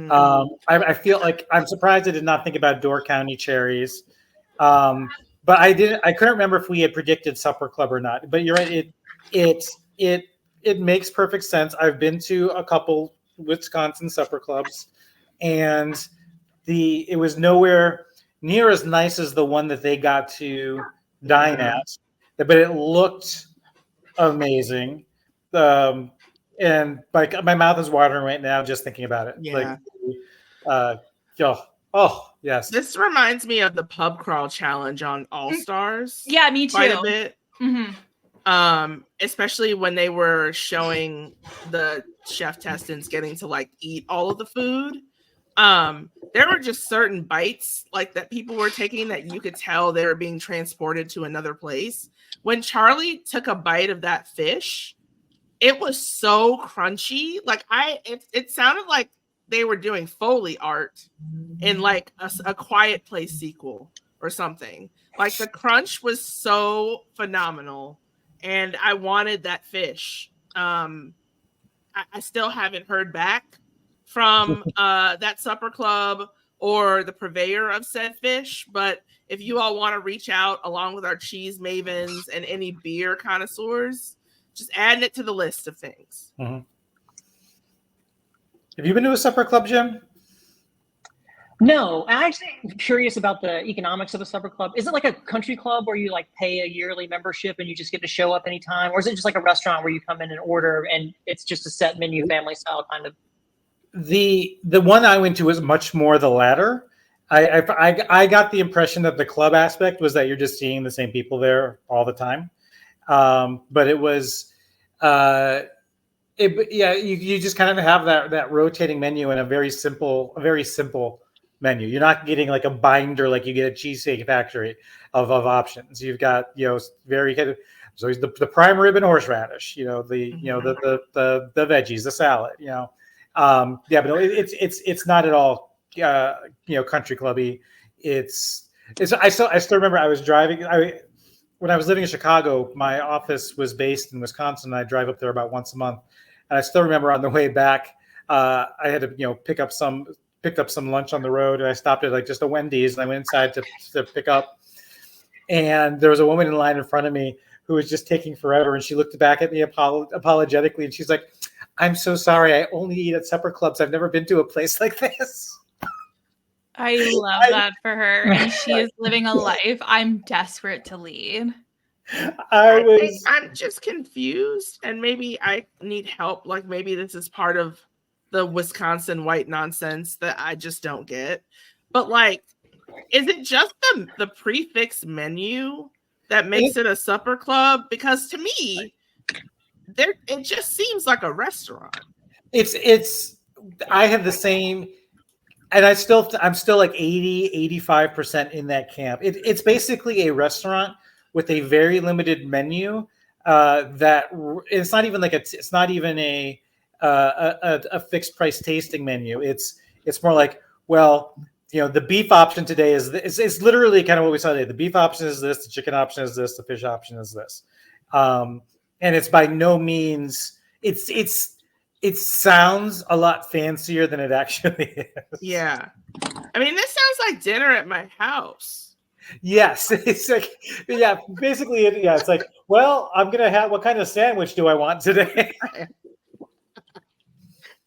I feel like I'm surprised I did not think about Door County cherries. But I couldn't remember if we had predicted Supper Club or not. But you're right. It makes perfect sense. I've been to a couple Wisconsin Supper Clubs, and it was nowhere near as nice as the one that they got to dine at, but it looked amazing. And like my mouth is watering right now just thinking about it. Yeah. Oh yes. This reminds me of the pub crawl challenge on All Stars. Yeah, me too. Quite a bit. Mm-hmm. Especially when they were showing the chef testants getting to like eat all of the food. There were just certain bites like that people were taking that you could tell they were being transported to another place. When Charlie took a bite of that fish, it was so crunchy. Like it sounded like they were doing Foley art in like a Quiet Place sequel or something. Like the crunch was so phenomenal, and I wanted that fish. I still haven't heard back from that supper club or the purveyor of said fish, but if you all want to reach out along with our cheese mavens and any beer connoisseurs, just adding it to the list of things. Mm-hmm. Have you been to a supper club, Jim? No, I'm actually curious about the economics of a supper club. Is it like a country club where you like pay a yearly membership and you just get to show up anytime? Or is it just like a restaurant where you come in and order and it's just a set menu, family style kind of? The one I went to was much more the latter. I got the impression that the club aspect was that you're just seeing the same people there all the time. But it was, you just kind of have that rotating menu and a very simple menu. You're not getting like a binder like you get at Cheesecake Factory of options. You've got very kind of so the prime rib and horseradish. The veggies, the salad. But no, it's not at all country clubby. I still remember I was driving. When I was living in Chicago, my office was based in Wisconsin, and I drive up there about once a month. And I still remember on the way back, I had to picked up some lunch on the road, and I stopped at like just a Wendy's, and I went inside to pick up. And there was a woman in line in front of me who was just taking forever, and she looked back at me apologetically, and she's like, "I'm so sorry. I only eat at supper clubs. I've never been to a place like this." I love that for her. And she is living a life I'm desperate to lead. I'm just confused, and maybe I need help. Like maybe this is part of the Wisconsin white nonsense that I just don't get. But like, is it just the prefix menu that makes it a supper club? Because to me, it just seems like a restaurant. I have the same, and I'm still like 85% in that camp. It's basically a restaurant with a very limited menu that it's not even like it's not even a fixed price tasting menu. It's more like, well, the beef option today is literally kind of what we saw today. The beef option is this, the chicken option is this, the fish option is this. And it's by no means it sounds a lot fancier than it actually is. Yeah. I mean, this sounds like dinner at my house. Yes. It's like, yeah, basically, it's like, well, I'm going to have, what kind of sandwich do I want today?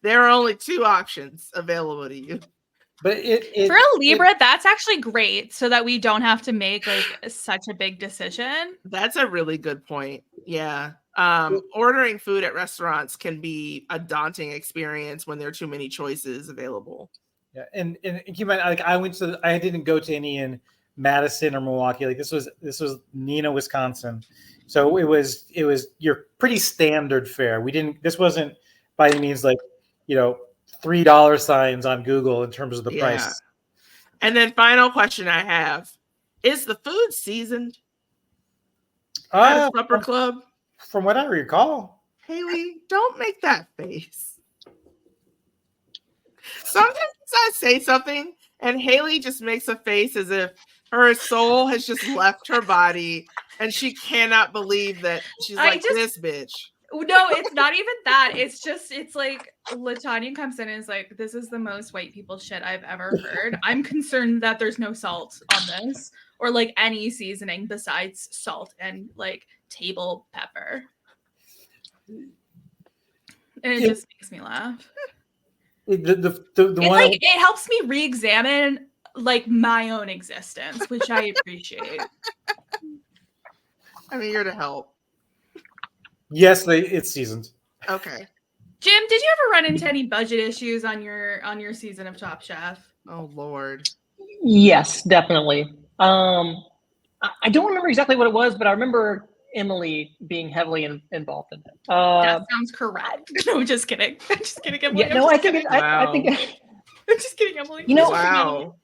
There are only 2 options available to you. But for a Libra, that's actually great so that we don't have to make like such a big decision. That's a really good point. Yeah. Ordering food at restaurants can be a daunting experience when there are too many choices available. Yeah, and keep in mind, like I didn't go to any in Madison or Milwaukee. Like this was Neenah, Wisconsin, so it was your pretty standard fare. This wasn't by any means like $3 signs on Google in terms of the price. And then final question I have: Is the food seasoned at a supper club? From what I recall. Haley, don't make that face. Sometimes I say something and Haley just makes a face as if her soul has just left her body and she cannot believe that she's this bitch. No, it's not even that. It's like LaTonya comes in and is like, this is the most white people shit I've ever heard. I'm concerned that there's no salt on this or like any seasoning besides salt and like table pepper. And it just makes me laugh. It helps me re-examine like my own existence, which I appreciate. I'm here to help. Yes, it's seasoned. Okay. Jim, did you ever run into any budget issues on your season of Top Chef? Oh Lord. Yes, definitely. I don't remember exactly what it was, but I remember Emily being heavily involved in it. That sounds correct. No, just kidding. Just kidding, Emily. Yeah, no, I think I'm just kidding, Emily. You know, wow.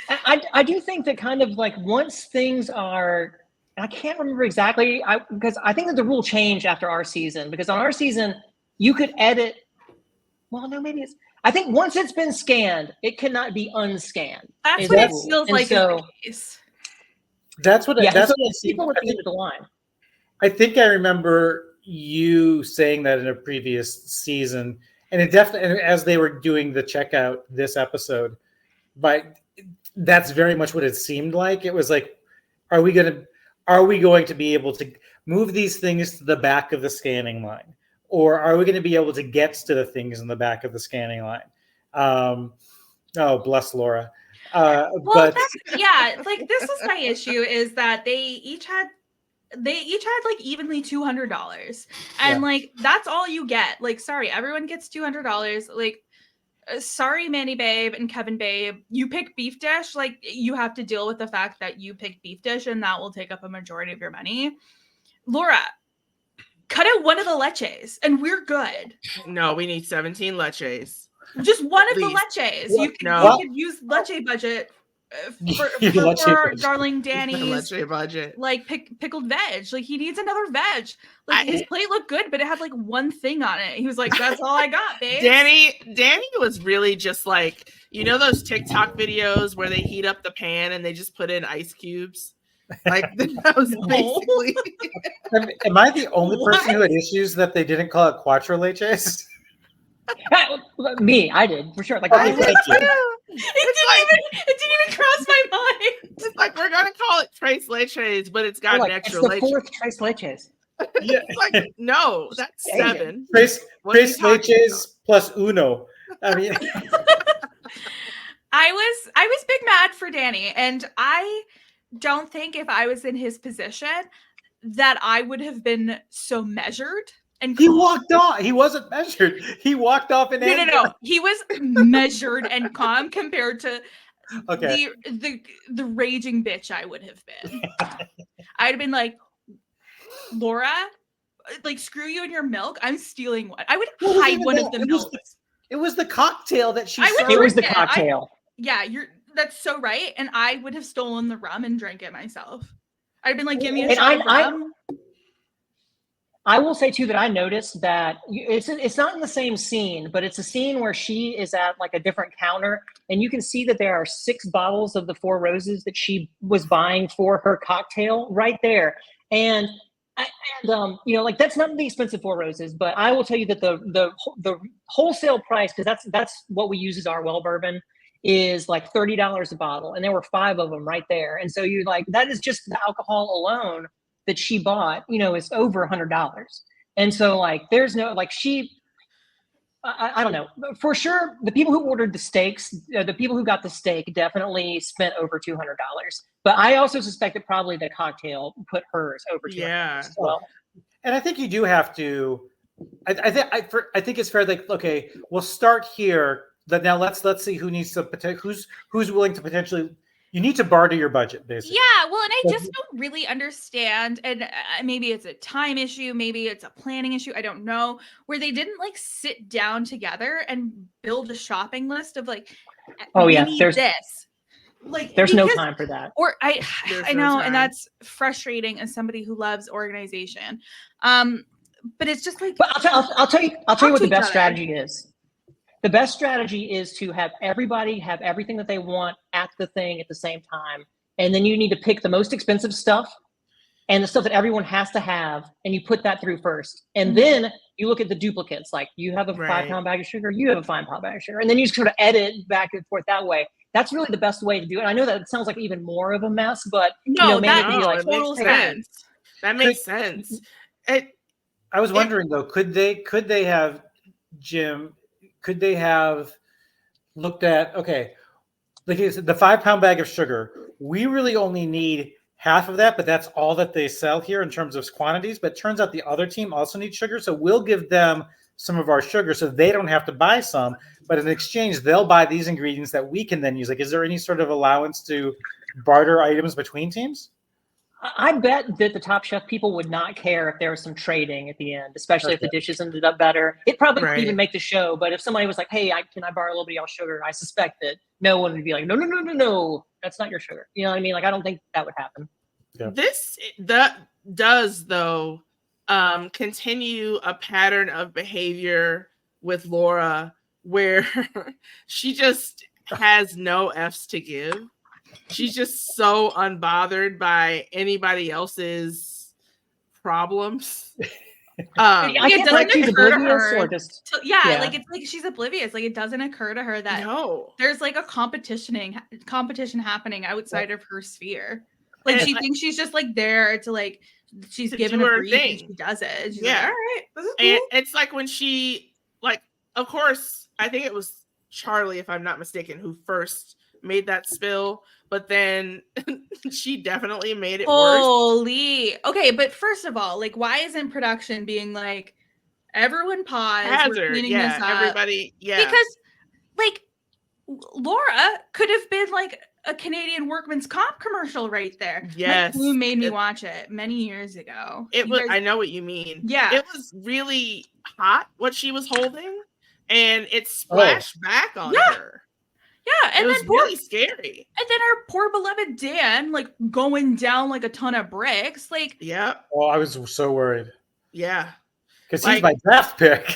I do think that kind of like once things are, I can't remember exactly, because I think that the rule changed after our season, because on our season you could edit. Well, no, maybe it's. I think once it's been scanned, it cannot be unscanned. That's what it feels like. So, that's what. That's what people at the end of the line. I think I remember you saying that in a previous season, and it definitely, as they were doing the checkout this episode, but that's very much what it seemed like. It was like, are we going to be able to move these things to the back of the scanning line? Or are we going to be able to get to the things in the back of the scanning line? Oh, bless Laura. Like this is my issue is that they each had like evenly $200, and like that's all you get. Like, sorry, everyone gets $200. Like, sorry, Manny Babe and Kevin Babe, you pick beef dish. Like, you have to deal with the fact that you picked beef dish, and that will take up a majority of your money. Laura, cut out one of the leches, and we're good. No, we need 17 leches. Just one of the leches. You could use leche budget for darling Danny's leche budget. Like pickled veg. Like, he needs another veg. Like, his plate looked good, but it had like one thing on it. He was like, "That's all I got, babe." Danny was really just like, you know those TikTok videos where they heat up the pan and they just put in ice cubes. Like, that was basically. Am I the only person who had issues that they didn't call it cuatro leches? Me, I did for sure. Like, it didn't even cross my mind. It's like, we're gonna call it tres leches, but it's got an extra leche. It's the fourth tres leches. Yeah. It's like, no, that's 7. Tres leches plus uno. I mean, I was big mad for Danny, and I don't think if I was in his position that I would have been so measured. And he walked off. He wasn't measured. He walked off in anger. No. He was measured and calm compared to the raging bitch I would have been. I'd have been like, Laura, like, screw you and your milk. I'm stealing one. I would hide one of the milk. It was the cocktail that she served. It was the cocktail. That's so right. And I would have stolen the rum and drank it myself. I'd been like, give me a shot of rum. I will say too that I noticed that it's not in the same scene, but it's a scene where she is at like a different counter, and you can see that there are 6 bottles of the 4 Roses that she was buying for her cocktail right there. And you know, like, that's not the expensive 4 Roses, but I will tell you that the wholesale price, because that's what we use as our well bourbon, is like $30 a bottle, and there were 5 of them right there. And so you're like, that is just the alcohol alone that she bought, you know, is over $100. And so, like, there's no, like, I don't know, for sure. The people who ordered the steaks, the people who got the steak definitely spent over $200. But I also suspect that probably the cocktail put hers over $200. Yeah. Well, and I think you do have to, I think it's fair. Like, okay, we'll start here. But now let's see who needs to, who's willing to potentially. You need to barter your budget, basically. Yeah, well, and I just don't really understand, and maybe it's a time issue, maybe it's a planning issue, I don't know, where they didn't like sit down together and build a shopping list of like, there's this. like There's no because- time for that. Or I There's I no know, time. and that's frustrating as somebody who loves organization. But it's just like, But I'll tell you Talk what to the each best other. strategy is. The best strategy is to have everybody have everything that they want at the thing at the same time. And then you need to pick the most expensive stuff and the stuff that everyone has to have, and you put that through first. And Mhm. then you look at the duplicates, like you have a Right. 5-pound bag of sugar, you have a 5-pound bag of sugar. And then you sort of edit back and forth that way. That's really the best way to do it. I know that it sounds like even more of a mess, but no, maybe that it could be No, like it makes total sense. sense. That makes sense. I was wondering though, could they have, Jim, could they have looked at, okay, like you said, the 5-pound bag of sugar, we really only need half of that, but that's all that they sell here in terms of quantities. But it turns out the other team also needs sugar. So we'll give them some of our sugar so they don't have to buy some. But in exchange, they'll buy these ingredients that we can then use. Like, is there any sort of allowance to barter items between teams? I bet that the Top Chef people would not care if there was some trading at the end, especially if the dishes ended up better. It probably wouldn't even Right. make the show, but if somebody was like, hey, can I borrow a little bit of y'all sugar? I suspect that no one would be like, no, that's not your sugar. You know what I mean? Like, I don't think that would happen. Yeah. This does though continue a pattern of behavior with Laura where she just has no F's to give. She's just so unbothered by anybody else's problems. I it can't doesn't like she's occur to oblivious her or just yeah, like it's like she's oblivious. Like it doesn't occur to her that No. there's like a competition happening outside of her sphere. Like And she thinks she's just like there to like she's to given do a her brief thing. and she does it. She's like, Yeah. all right, this is And cool. it's like when she, like, of course, I think it was Charlie, if I'm not mistaken, who first made that spill, but then she definitely made it worse. Holy. Okay, but first of all, like, why isn't production being like, everyone pause, we're Hazard, cleaning this up? everybody, Because, like, Laura could have been like a Canadian Workman's Comp commercial right there. Yes. Mike Bloom made me watch it many years ago. It You was. guys- I know what you mean. Yeah. It was really hot what she was holding, and it splashed back on her. Yeah, and it was then poor, really scary. and then our poor beloved Dan, like going down like a ton of bricks. Like, Yep. Oh, I was so worried Yeah. because Like- he's my draft pick.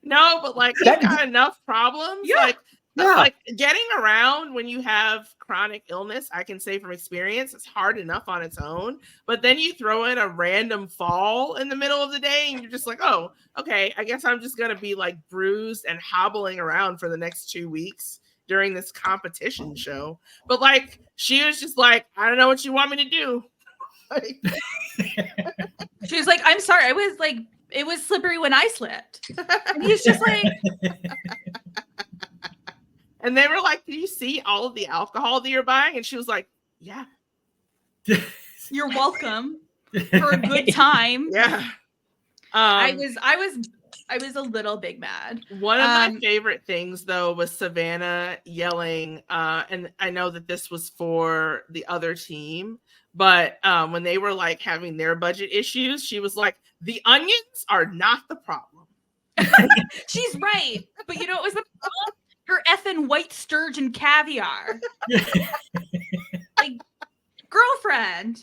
No, but like he's That- got enough problems. Yeah. Like getting around when you have chronic illness, I can say from experience, it's hard enough on its own. But then you throw in a random fall in the middle of the day, and you're just like, oh, okay, I guess I'm just gonna be like bruised and hobbling around for the next 2 weeks during this competition show. But like she was just like, I don't know what you want me to do. Like, she was like, I'm sorry, I was like, it was slippery when I slipped. And he's just like, and they were like, do you see all of the alcohol that you're buying? And she was like, yeah. you're welcome for a good time. Yeah. I was a little big mad. One of my favorite things though was Savannah yelling, and I know that this was for the other team, but when they were like having their budget issues, she was like, the onions are not the problem. She's right. But you know what was the problem? Her effing white sturgeon caviar. Like, girlfriend.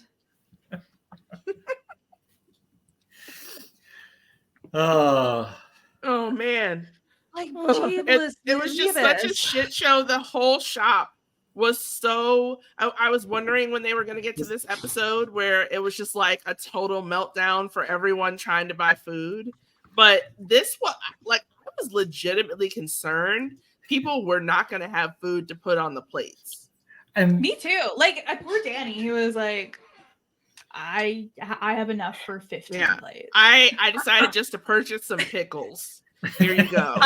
Oh man. Like, It was just such a shit show. The whole shop was so I was wondering when they were going to get to this episode where it was just like a total meltdown for everyone trying to buy food. But this was like, I was legitimately concerned people were not going to have food to put on the plates. And Me too. Like, poor Danny, he was like, I have enough for 15 plates. I decided just to purchase some pickles. Here you go.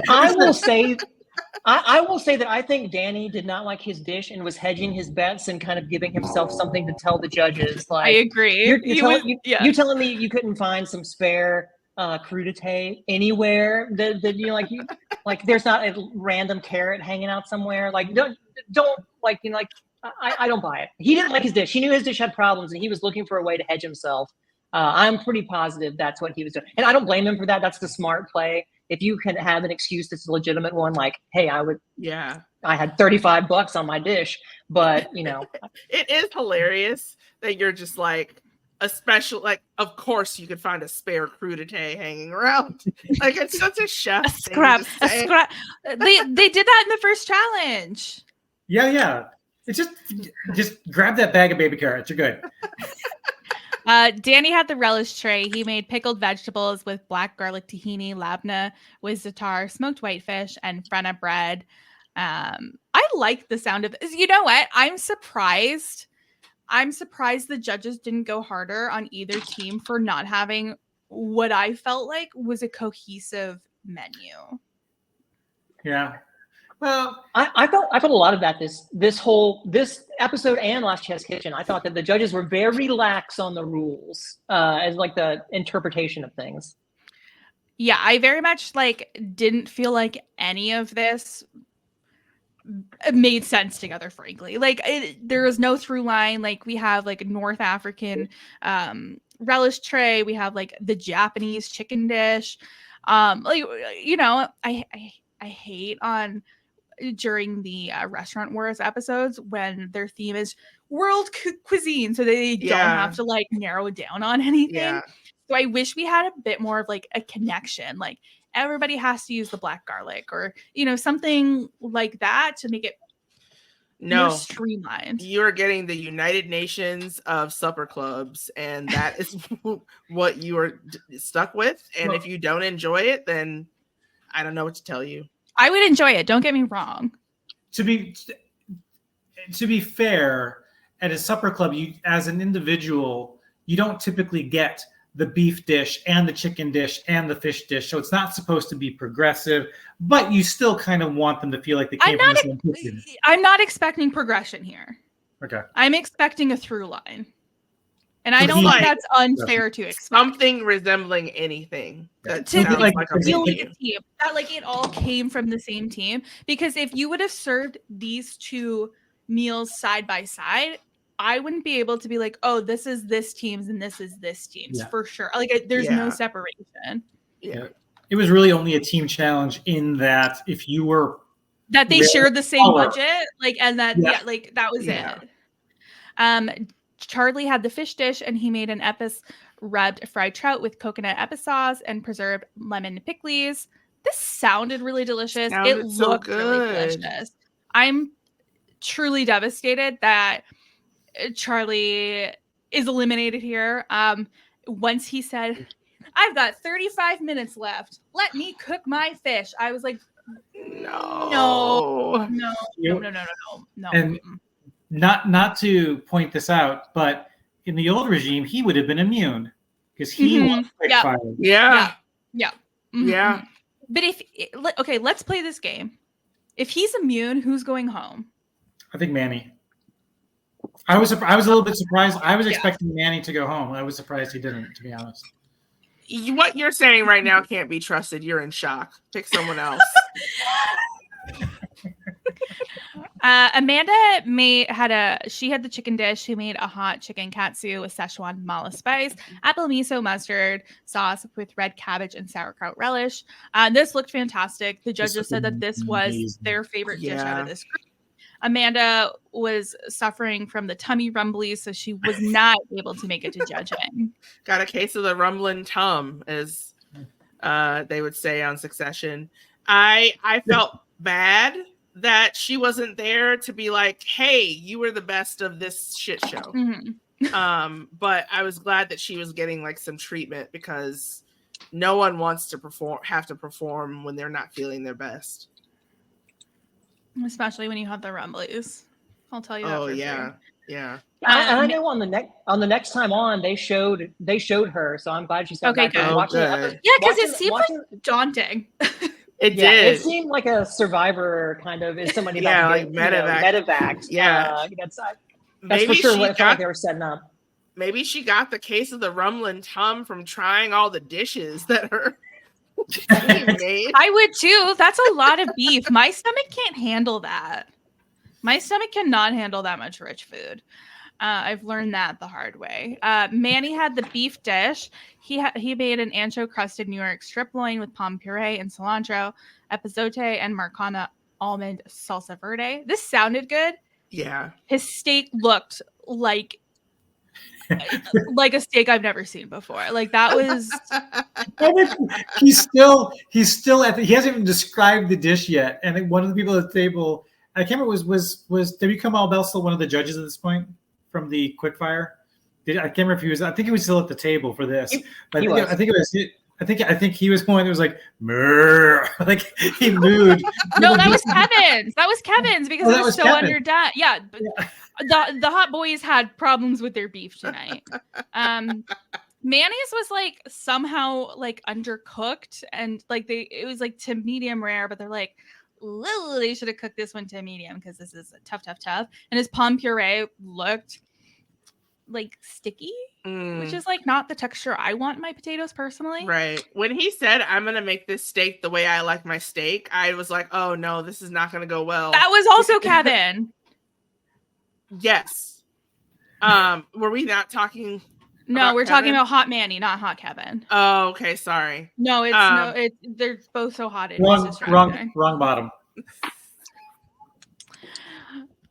I will say that I think Danny did not like his dish and was hedging his bets and kind of giving himself something to tell the judges. Like, I agree. You're telling me you couldn't find some spare crudité anywhere that there's not a random carrot hanging out somewhere. Like don't like, you know, like I don't buy it. He didn't like his dish. He knew his dish had problems and he was looking for a way to hedge himself. I'm pretty positive that's what he was doing. And I don't blame him for that. That's the smart play. if you can have an excuse that's a legitimate one, like, hey, I had $35 on my dish, but it is hilarious that you're just like a special, like, of course you could find a spare crudité hanging around. Like, it's such a chef A thing scrap. to A say. scrap. They did that in the first challenge. Yeah. It's just grab that bag of baby carrots. You're good. Danny had the relish tray. He made pickled vegetables with black garlic tahini, labna with za'atar, smoked whitefish, and frenna bread. I like the sound of this. You know what? I'm surprised the judges didn't go harder on either team for not having what I felt like was a cohesive menu. Yeah. Well, I felt a lot of that this episode and Last Chess Kitchen. I thought that the judges were very lax on the rules as like the interpretation of things. Yeah, I very much didn't feel like any of this made sense together, frankly. There was no through line. Like, we have like a North African relish tray, we have like the Japanese chicken dish. I hate on during the Restaurant Wars episodes when their theme is world cuisine, so they don't have to like narrow it down on anything. Yeah. So I wish we had a bit more of like a connection, like everybody has to use the black garlic or something like that to make it more streamlined. You're getting the United Nations of supper clubs, and that is what you are stuck with. And if you don't enjoy it, then I don't know what to tell you. I would enjoy it, don't get me wrong. To be fair, at a supper club, you as an individual, you don't typically get the beef dish and the chicken dish and the fish dish, so it's not supposed to be progressive, but you still kind of want them to feel like they came from the same kitchen. I'm not expecting progression here. Okay. I'm expecting a through line. And I don't think that's unfair to expect. Something resembling anything. That to sounds like a feel like a team. That like it all came from the same team. Because if you would have served these two meals side by side, I wouldn't be able to be like, oh, this is this team's and this is this team's for sure. Like there's no separation. Yeah. It was really only a team challenge in that if you were that they shared the same budget, and that that was it. Charlie had the fish dish, and he made an epis rubbed fried trout with coconut epicauce and preserved lemon pickles. This sounded really delicious. It looked really delicious. I'm truly devastated that Charlie is eliminated here. Once he said, "I've got 35 minutes left. Let me cook my fish," I was like, No. And not to point this out, but in the old regime, he would have been immune because he was Quickfire. Yeah. But let's play this game. If he's immune, who's going home? I think Manny. I was a little bit surprised. I was expecting Manny to go home. I was surprised he didn't, to be honest. What you're saying right now can't be trusted. You're in shock. Pick someone else. Amanda had the chicken dish. She made a hot chicken katsu with Szechuan mala spice, apple miso mustard sauce with red cabbage and sauerkraut relish. This looked fantastic. The judges said that this was their favorite dish out of this group. Amanda was suffering from the tummy rumblies, so she was not able to make it to judging. Got a case of the rumbling tum, as they would say on Succession. I felt bad that she wasn't there to be like, hey, you were the best of this shit show. Mm-hmm. But I was glad that she was getting like some treatment, because no one wants to have to perform when they're not feeling their best. Especially when you have the rumblies. I'll tell you that. Oh, yeah. Sure. Yeah. And I know on the next time on, they showed her, so I'm glad she's back. Good. Yeah, because it seemed like daunting. It did. It seemed like a Survivor kind of, is somebody like medevac. That's for sure what they were setting up. Maybe she got the case of the rumbling tum from trying all the dishes that are made. I would too. That's a lot of beef. My stomach can't handle that. My stomach cannot handle that much rich food. I've learned that the hard way. Manny had the beef dish. He made an ancho-crusted New York strip loin with palm puree and cilantro, epazote, and Marcana almond salsa verde. This sounded good. Yeah. His steak looked like a steak I've never seen before. Like that was. He's still at he hasn't even described the dish yet. And one of the people at the table, I can't remember, was W. Kamal Bell still one of the judges at this point from the Quickfire? I can't remember if he was. I think he was still at the table for this. I think he was one that was like, Murr. Like he mooed. No, that was Kevin's. That was Kevin's because it was so Kevin. underdone. Yeah. The hot boys had problems with their beef tonight. Manny's was like somehow like undercooked and like it was like to medium rare, but they're like, they should have cooked this one to medium because this is tough. And his palm puree looked like sticky, which is like not the texture I want in my potatoes personally. Right. When he said, I'm going to make this steak the way I like my steak, I was like, oh no, this is not going to go well. That was also Kevin. Yes. Were we not talking? No, we're Kevin? talking about Hot Manny, not Hot Kevin. Oh, okay. Sorry. No, they're both so hot. Wrong bottom.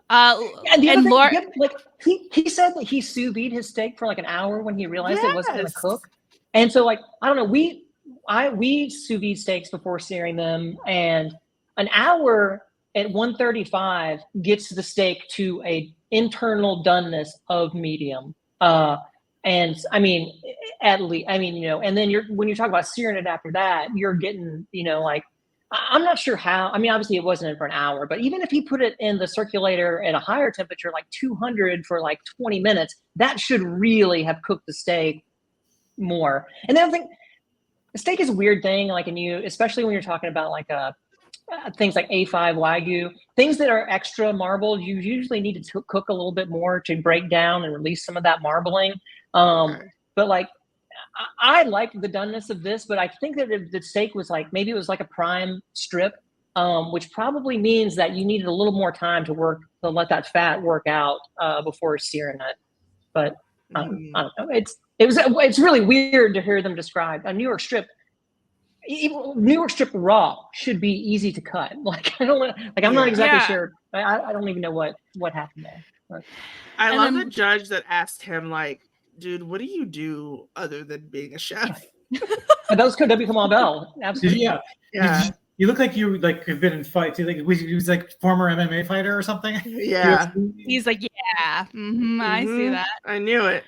And Laura, like he said that he sous vide his steak for like an hour when he realized it wasn't going to cook. And so like, I don't know, we sous vide steaks before searing them, and an hour at 135 gets the steak to a internal doneness of medium. And I mean, at least, I mean, you know, and then when you talk about searing it after that, you're getting, you know, like, I'm not sure how. I mean, obviously it wasn't in for an hour, but even if he put it in the circulator at a higher temperature, like 200 for like 20 minutes, that should really have cooked the steak more. And then I think the steak is a weird thing, like especially when you're talking about like things like A5 Wagyu, things that are extra marbled, you usually need to cook a little bit more to break down and release some of that marbling. But like, I like the doneness of this, but I think that the steak was like, maybe it was like a prime strip, which probably means that you needed a little more time to let that fat work out before searing it. But I don't know. It's really weird to hear them describe a New York strip. New York strip raw should be easy to cut. Like I'm not exactly sure. I don't even know what happened there. But. I love the judge that asked him like, dude, what do you do other than being a chef? That was W. Kamal Bell. Absolutely. Yeah. You look like you like have been in fights. Like he was like former MMA fighter or something. Yeah. He's like, yeah, I see that. I knew it.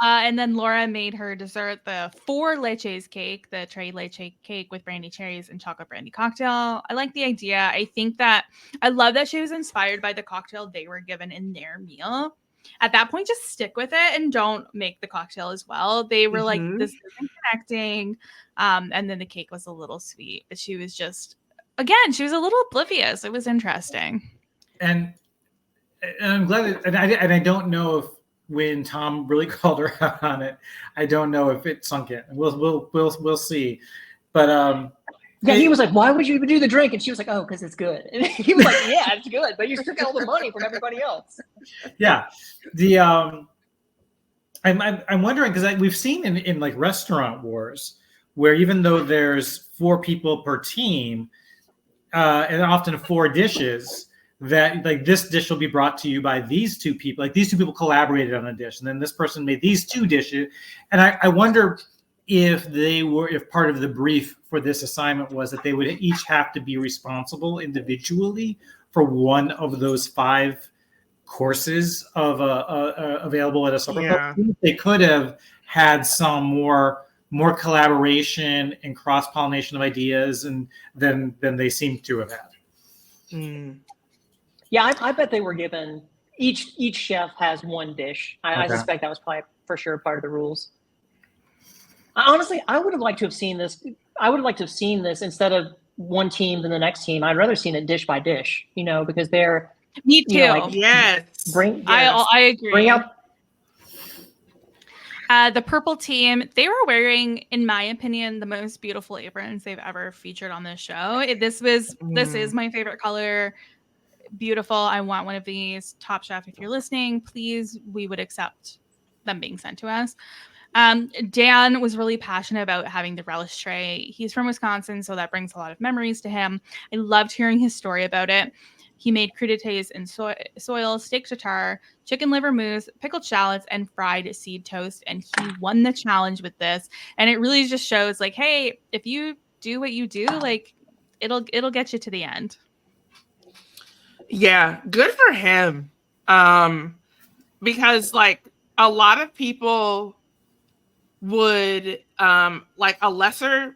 And then Laura made her dessert, the 4 leches cake, the Tres Leche cake with brandy cherries and chocolate brandy cocktail. I like the idea. I love that she was inspired by the cocktail they were given in their meal. At that point, just stick with it and don't make the cocktail as well. They were like, this isn't connecting. And then the cake was a little sweet, but she was she was a little oblivious. It was interesting. And I'm glad I don't know if when Tom really called her out on it, I don't know if it sunk in. We'll see. But he was like, why would you even do the drink? And she was like, oh, because it's good. And he was like, yeah, it's good, but you took all the money from everybody else. Yeah. I'm wondering, because we've seen in like restaurant wars where even though there's 4 people per team and often 4 dishes, that like this dish will be brought to you by these 2 people. Like these 2 people collaborated on a dish, and then this person made these 2 dishes. And I wonder if part of the brief for this assignment was that they would each have to be responsible individually for one of those 5 courses of available at a supper. Yeah. They could have had some more collaboration and cross-pollination of ideas than they seem to have had. Yeah, I bet they were given each chef has 1 dish. I suspect that was probably for sure part of the rules. Honestly, I would have liked to have seen this. I would have liked to have seen this instead of one team than the next team. I'd rather seen it dish by dish, you know, because they're. Me too. You know, like, yes. I agree. Bring out. The purple team, they were wearing, in my opinion, the most beautiful aprons they've ever featured on this show. This is my favorite color. beautiful. I want one of these. Top Chef, if you're listening, please, we would accept them being sent to us. Dan was really passionate about having the relish tray. He's from Wisconsin, so that brings a lot of memories to him. I loved hearing his story about it. He made crudités in soil, steak tartare, chicken liver mousse, pickled shallots, and fried seed toast. And he won the challenge with this. And it really just shows, like, hey, if you do what you do, like, it'll get you to the end. Yeah, good for him. Because like a lot of people would like a lesser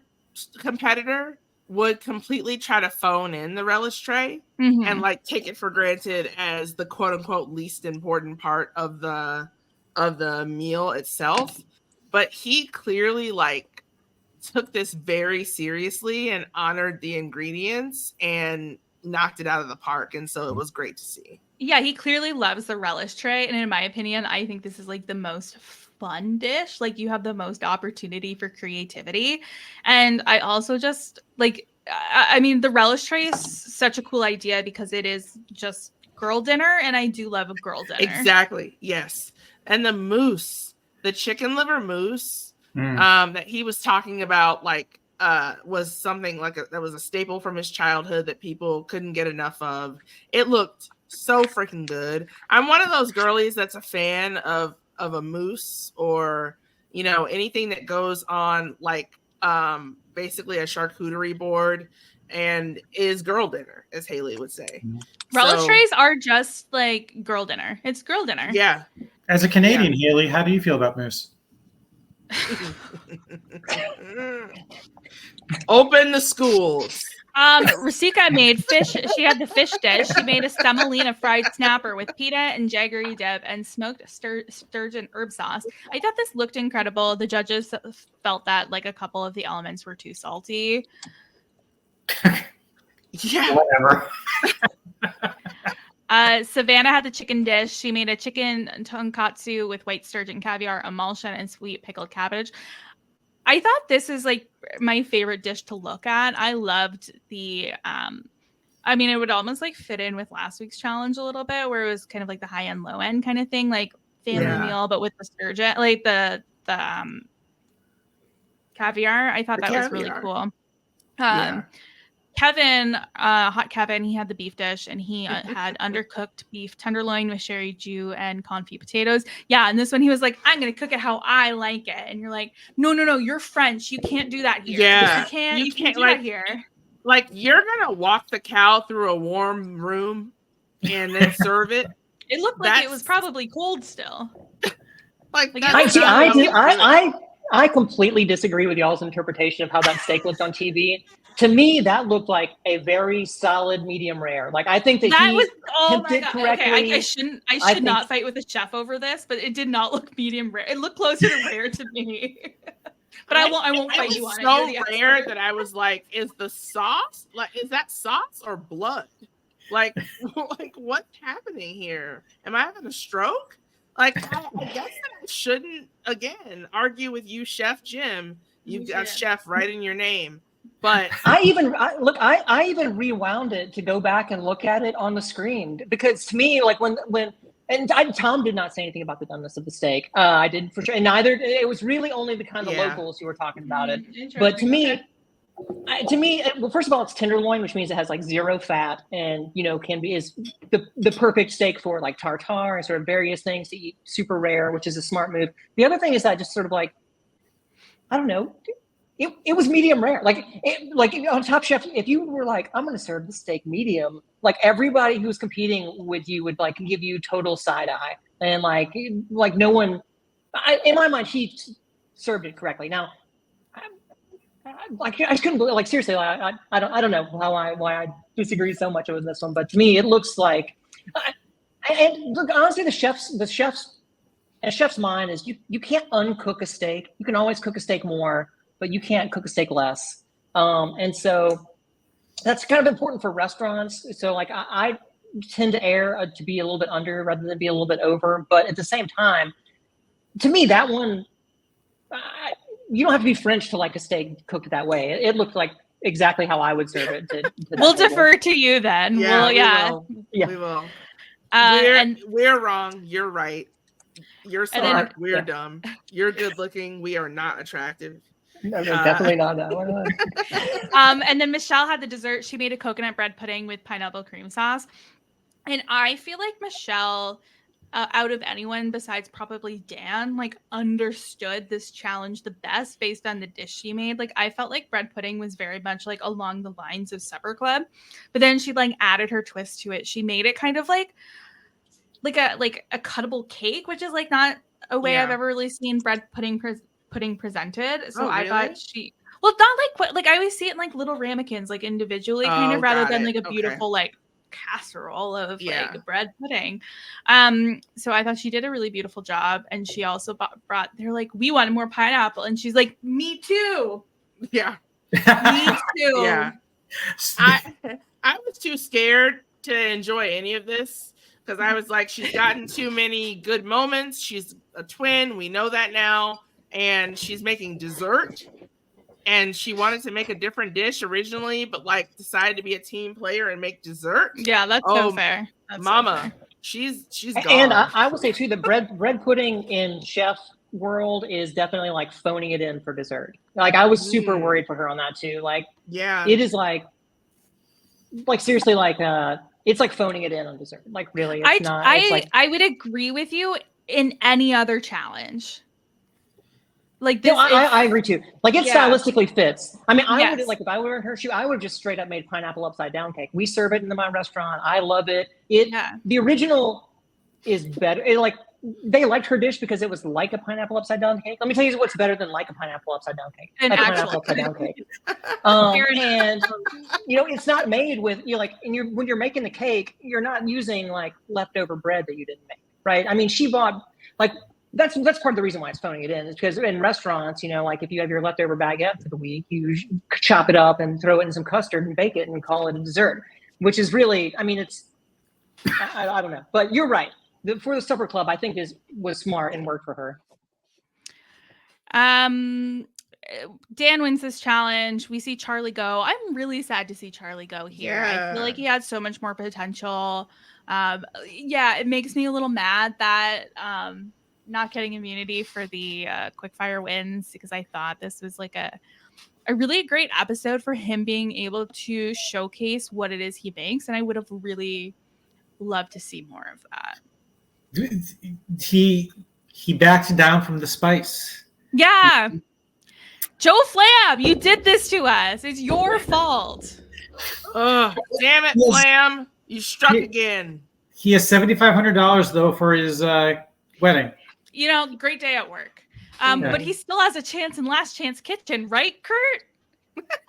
competitor would completely try to phone in the relish tray and like take it for granted as the quote unquote least important part of the meal itself. But he clearly like took this very seriously and honored the ingredients and knocked it out of the park. And so it was great to see. Yeah, he clearly loves the relish tray. And in my opinion, I think this is like the most fun dish. Like, you have the most opportunity for creativity. And I also just like, I mean, the relish tray is such a cool idea because it is just girl dinner. And I do love a girl dinner. Exactly. Yes. And the mousse, the chicken liver mousse that he was talking about, like, was something like that was a staple from his childhood that people couldn't get enough of. It looked so freaking good. I'm one of those girlies that's a fan of a mousse or, you know, anything that goes on like basically a charcuterie board and is girl dinner, as Haley would say. Relish trays are just like girl dinner. It's girl dinner. Yeah. As a Canadian, Haley, how do you feel about mousse? Open the schools. Rasika made fish. She had the fish dish. She made a semolina fried snapper with pita and jaggery dip and smoked sturgeon herb sauce. I thought this looked incredible. The judges felt that like a couple of the elements were too salty. Yeah. Whatever. Savannah had the chicken dish. She made a chicken tonkatsu with white sturgeon caviar, emulsion, and sweet pickled cabbage. I thought this is like my favorite dish to look at. I loved the, I mean, it would almost like fit in with last week's challenge a little bit, where it was kind of like the high end, low end kind of thing, like family meal, but with the sturgeon, like the caviar. I thought that was really cool. Kevin, hot Kevin, he had the beef dish and he had undercooked beef tenderloin with sherry jus and confit potatoes. Yeah, and this one he was like, I'm gonna cook it how I like it. And you're like, no, you're French. You can't do that here. Yeah, you can't do like, that here. Like, you're gonna walk the cow through a warm room and then serve it. It looked like it was probably cold still. I completely disagree with y'all's interpretation of how that steak looked on TV. To me, that looked like a very solid medium rare. Like, I think that he was correctly. Okay, I should not fight with the chef over this, but it did not look medium rare. It looked closer to rare to me. But I won't fight you on it. So rare that I was like, is the sauce is that sauce or blood? Like what's happening here? Am I having a stroke? Like, I guess that I shouldn't again argue with you, Chef Jim. You've got chef right in your name. But I even rewound it to go back and look at it on the screen, because to me, like Tom did not say anything about the doneness of the steak. I did for sure, and neither. It was really only the kind of locals who were talking about it. But to me, well, first of all, it's tenderloin, which means it has like zero fat, and is the perfect steak for like tartare and sort of various things to eat super rare, which is a smart move. The other thing is that just sort of like, I don't know. It was medium rare. Like on Top Chef, if you were like, I'm going to serve the steak medium, like everybody who's competing with you would like give you total side eye, and like no one. In my mind, he served it correctly. Now, I just couldn't believe. Like seriously, I don't know why I disagree so much with this one, but to me, it looks like. And look, honestly, the chef's mind is you can't uncook a steak. You can always cook a steak more, but you can't cook a steak less. And so that's kind of important for restaurants. So like I tend to err to be a little bit under rather than be a little bit over. But at the same time, to me, that one, you don't have to be French to like a steak cooked that way. It looked like exactly how I would serve it. We'll defer to you then. Yeah, Yeah. we will. And we're wrong. You're right. You're smart. We're yeah. dumb. You're good looking. We are not attractive. No, definitely not that one. And then Michelle had the dessert. She made a coconut bread pudding with pineapple cream sauce. And I feel like Michelle, out of anyone besides probably Dan, like understood this challenge the best based on the dish she made. Like I felt like bread pudding was very much like along the lines of Supper Club, but then she like added her twist to it. She made it kind of like a cuttable cake, which is like not a way I've ever really seen bread pudding presented. So I thought well, not like I always see it in like little ramekins, like individually, kind of, rather than like a beautiful like casserole of like bread pudding. So I thought she did a really beautiful job, and she also brought. They're like, we wanted more pineapple, and she's like, me too. Yeah, me too. Yeah, I was too scared to enjoy any of this because I was like, she's gotten too many good moments. She's a twin. We know that now, and she's making dessert. And she wanted to make a different dish originally, but like decided to be a team player and make dessert. Yeah, that's so fair. That's Mama, so fair. she's gone. And I will say too, the bread pudding in chef world is definitely like phoning it in for dessert. Like I was super worried for her on that too. Like it is like seriously like it's like phoning it in on dessert. Like really, it's not. I would agree with you in any other challenge. Like this, I agree too. Like it stylistically fits. I mean, I would like if I were in her shoe, I would have just straight up made pineapple upside down cake. We serve it in my restaurant. I love it. The original is better. They liked her dish because it was like a pineapple upside down cake. Let me tell you what's better than like a pineapple upside down cake. An pineapple upside down cake. And it's not made with when you're making the cake, you're not using like leftover bread that you didn't make, right? I mean, she bought like. That's part of the reason why it's phoning it in is because in restaurants, like if you have your leftover baguette for the week, you chop it up and throw it in some custard and bake it and call it a dessert, which is really, I mean, it's, I don't know, but you're right. For the Supper Club, I think was smart and worked for her. Dan wins this challenge. We see Charlie go. I'm really sad to see Charlie go here. I feel like he had so much more potential. It makes me a little mad that, not getting immunity for the Quickfire wins, because I thought this was like a really great episode for him being able to showcase what it is he makes, and I would have really loved to see more of that. He backed down from the spice. Yeah. Joe Flam, you did this to us. It's your fault. Oh, damn it, Flam. You struck again. He has $7,500 though for his wedding. Great day at work. But he still has a chance in Last Chance Kitchen, right, Curt?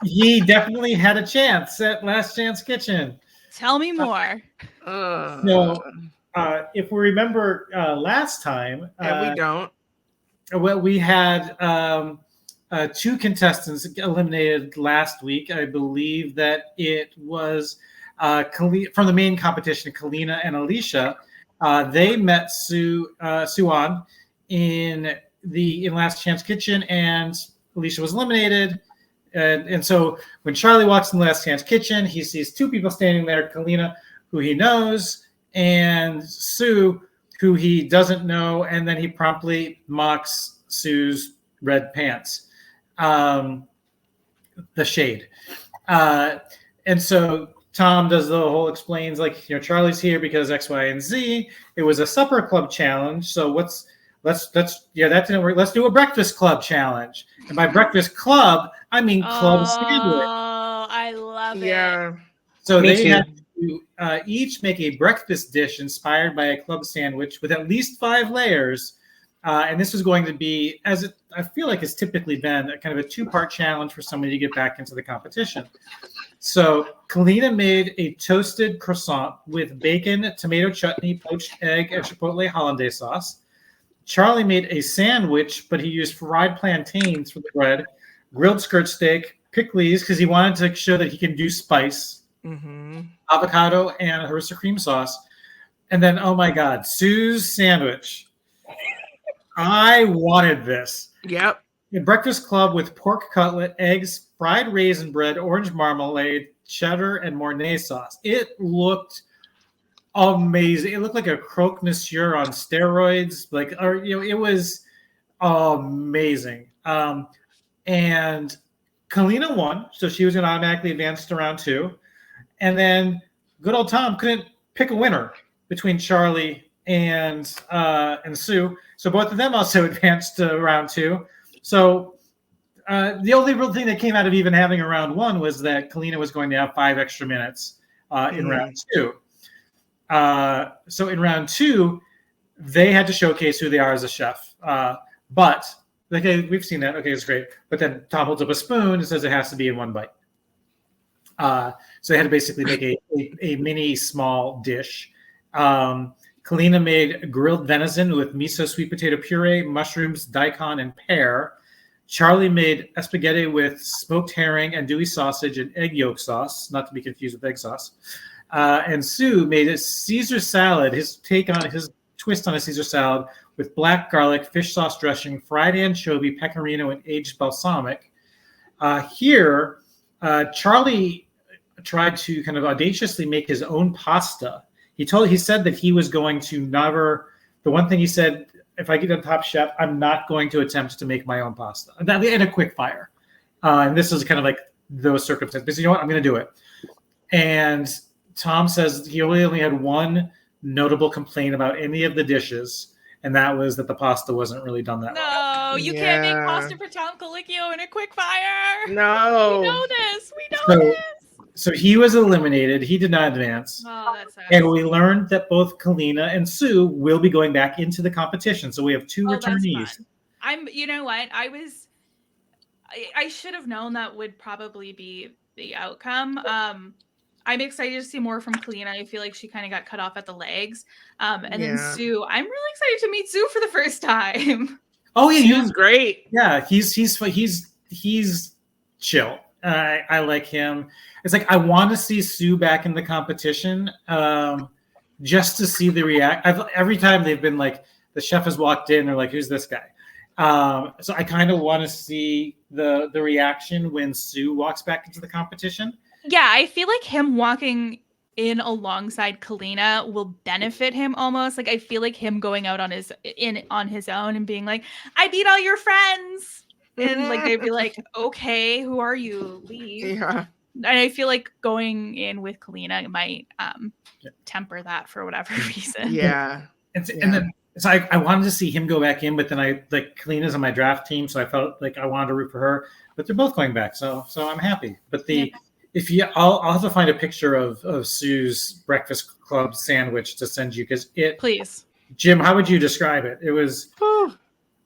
He definitely had a chance at Last Chance Kitchen. Tell me more. If we remember last time, and we don't. Well, we had 2 contestants eliminated last week. I believe that it was from the main competition, Kalina and Alicia. They met Suan in Last Chance Kitchen, and Alicia was eliminated. And so when Charlie walks in the Last Chance Kitchen, he sees 2 people standing there: Kalina, who he knows, and Sue, who he doesn't know. And then he promptly mocks Sue's red pants, the shade. And so Tom does the whole explains like, Charlie's here because X, Y, and Z. It was a supper club challenge. So let's that didn't work. Let's do a breakfast club challenge. And by breakfast club, I mean club sandwich. Oh, I love it. Yeah. So they had to each make a breakfast dish inspired by a club sandwich with at least 5 layers. And this was going to be, I feel like it's typically been, a kind of a 2-part challenge for somebody to get back into the competition. So Kalina made a toasted croissant with bacon, tomato chutney, poached egg, and chipotle hollandaise sauce. Charlie made a sandwich, but he used fried plantains for the bread, grilled skirt steak, pickles, because he wanted to show that he can do spice, avocado, and harissa cream sauce. And then, oh my God, Sue's sandwich. I wanted this. Yep. A breakfast club with pork cutlet, eggs, fried raisin bread, orange marmalade, cheddar, and Mornay sauce. It looked amazing. It looked like a croque monsieur on steroids. It was amazing. And Kalina won, so she was going to automatically advance to round 2. And then good old Tom couldn't pick a winner between Charlie and Sue. So both of them also advanced to round 2. So the only real thing that came out of even having a round 1 was that Kalina was going to have 5 extra minutes in round 2. So in round 2, they had to showcase who they are as a chef. But okay, we've seen that. Okay, it's great. But then Tom holds up a spoon and says it has to be in 1 bite. So they had to basically make a mini small dish. Kalina made grilled venison with miso sweet potato puree, mushrooms, daikon, and pear. Charlie made spaghetti with smoked herring and andouille sausage and egg yolk sauce, not to be confused with egg sauce. And Sue made a Caesar salad, his twist on a Caesar salad with black garlic, fish sauce dressing, fried anchovy, pecorino, and aged balsamic. Here, Charlie tried to kind of audaciously make his own pasta. He said that he was going to never. The one thing he said, if I get on Top Chef, I'm not going to attempt to make my own pasta. And a Quickfire. And this is kind of like those circumstances. But you know what? I'm going to do it. And Tom says he only had one notable complaint about any of the dishes, and that was that the pasta wasn't really done that well. No, you can't make pasta for Tom Colicchio in a Quickfire. No. We know this. We know this. So he was eliminated. He did not advance. Oh, that's sad. And we learned that both Kalina and Sue will be going back into the competition. So we have 2 returnees. You know what? I should have known that would probably be the outcome. I'm excited to see more from Kalina. I feel like she kind of got cut off at the legs. And then Sue, I'm really excited to meet Sue for the first time. Oh yeah, he was great. Yeah, he's chill. I like him. It's like I want to see Sue back in the competition, just to see the react. Every time they've been like, the chef has walked in, they're like, "Who's this guy?" So I kind of want to see the reaction when Sue walks back into the competition. Yeah, I feel like him walking in alongside Kalina will benefit him almost. Like I feel like him going out on his own and being like, "I beat all your friends," and like they'd be like, "Okay, who are you? Leave." Yeah. And I feel like going in with Kalina might temper that for whatever reason. Yeah. And then so I wanted to see him go back in, but then Kalina's on my draft team, so I felt like I wanted to root for her. But they're both going back, so I'm happy. But I'll have to find a picture of Sue's Breakfast Club sandwich to send you Please. Jim, how would you describe it? It was.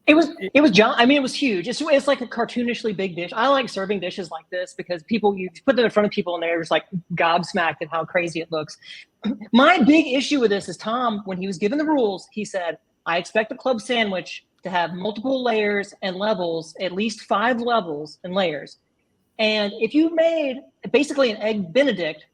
It was John. I mean, it was huge. It's like a cartoonishly big dish. I like serving dishes like this because you put them in front of people and they're just like gobsmacked at how crazy it looks. My big issue with this is Tom, when he was given the rules, he said, "I expect the club sandwich to have multiple layers and levels, at least 5 levels and layers. And if you made basically an egg Benedict,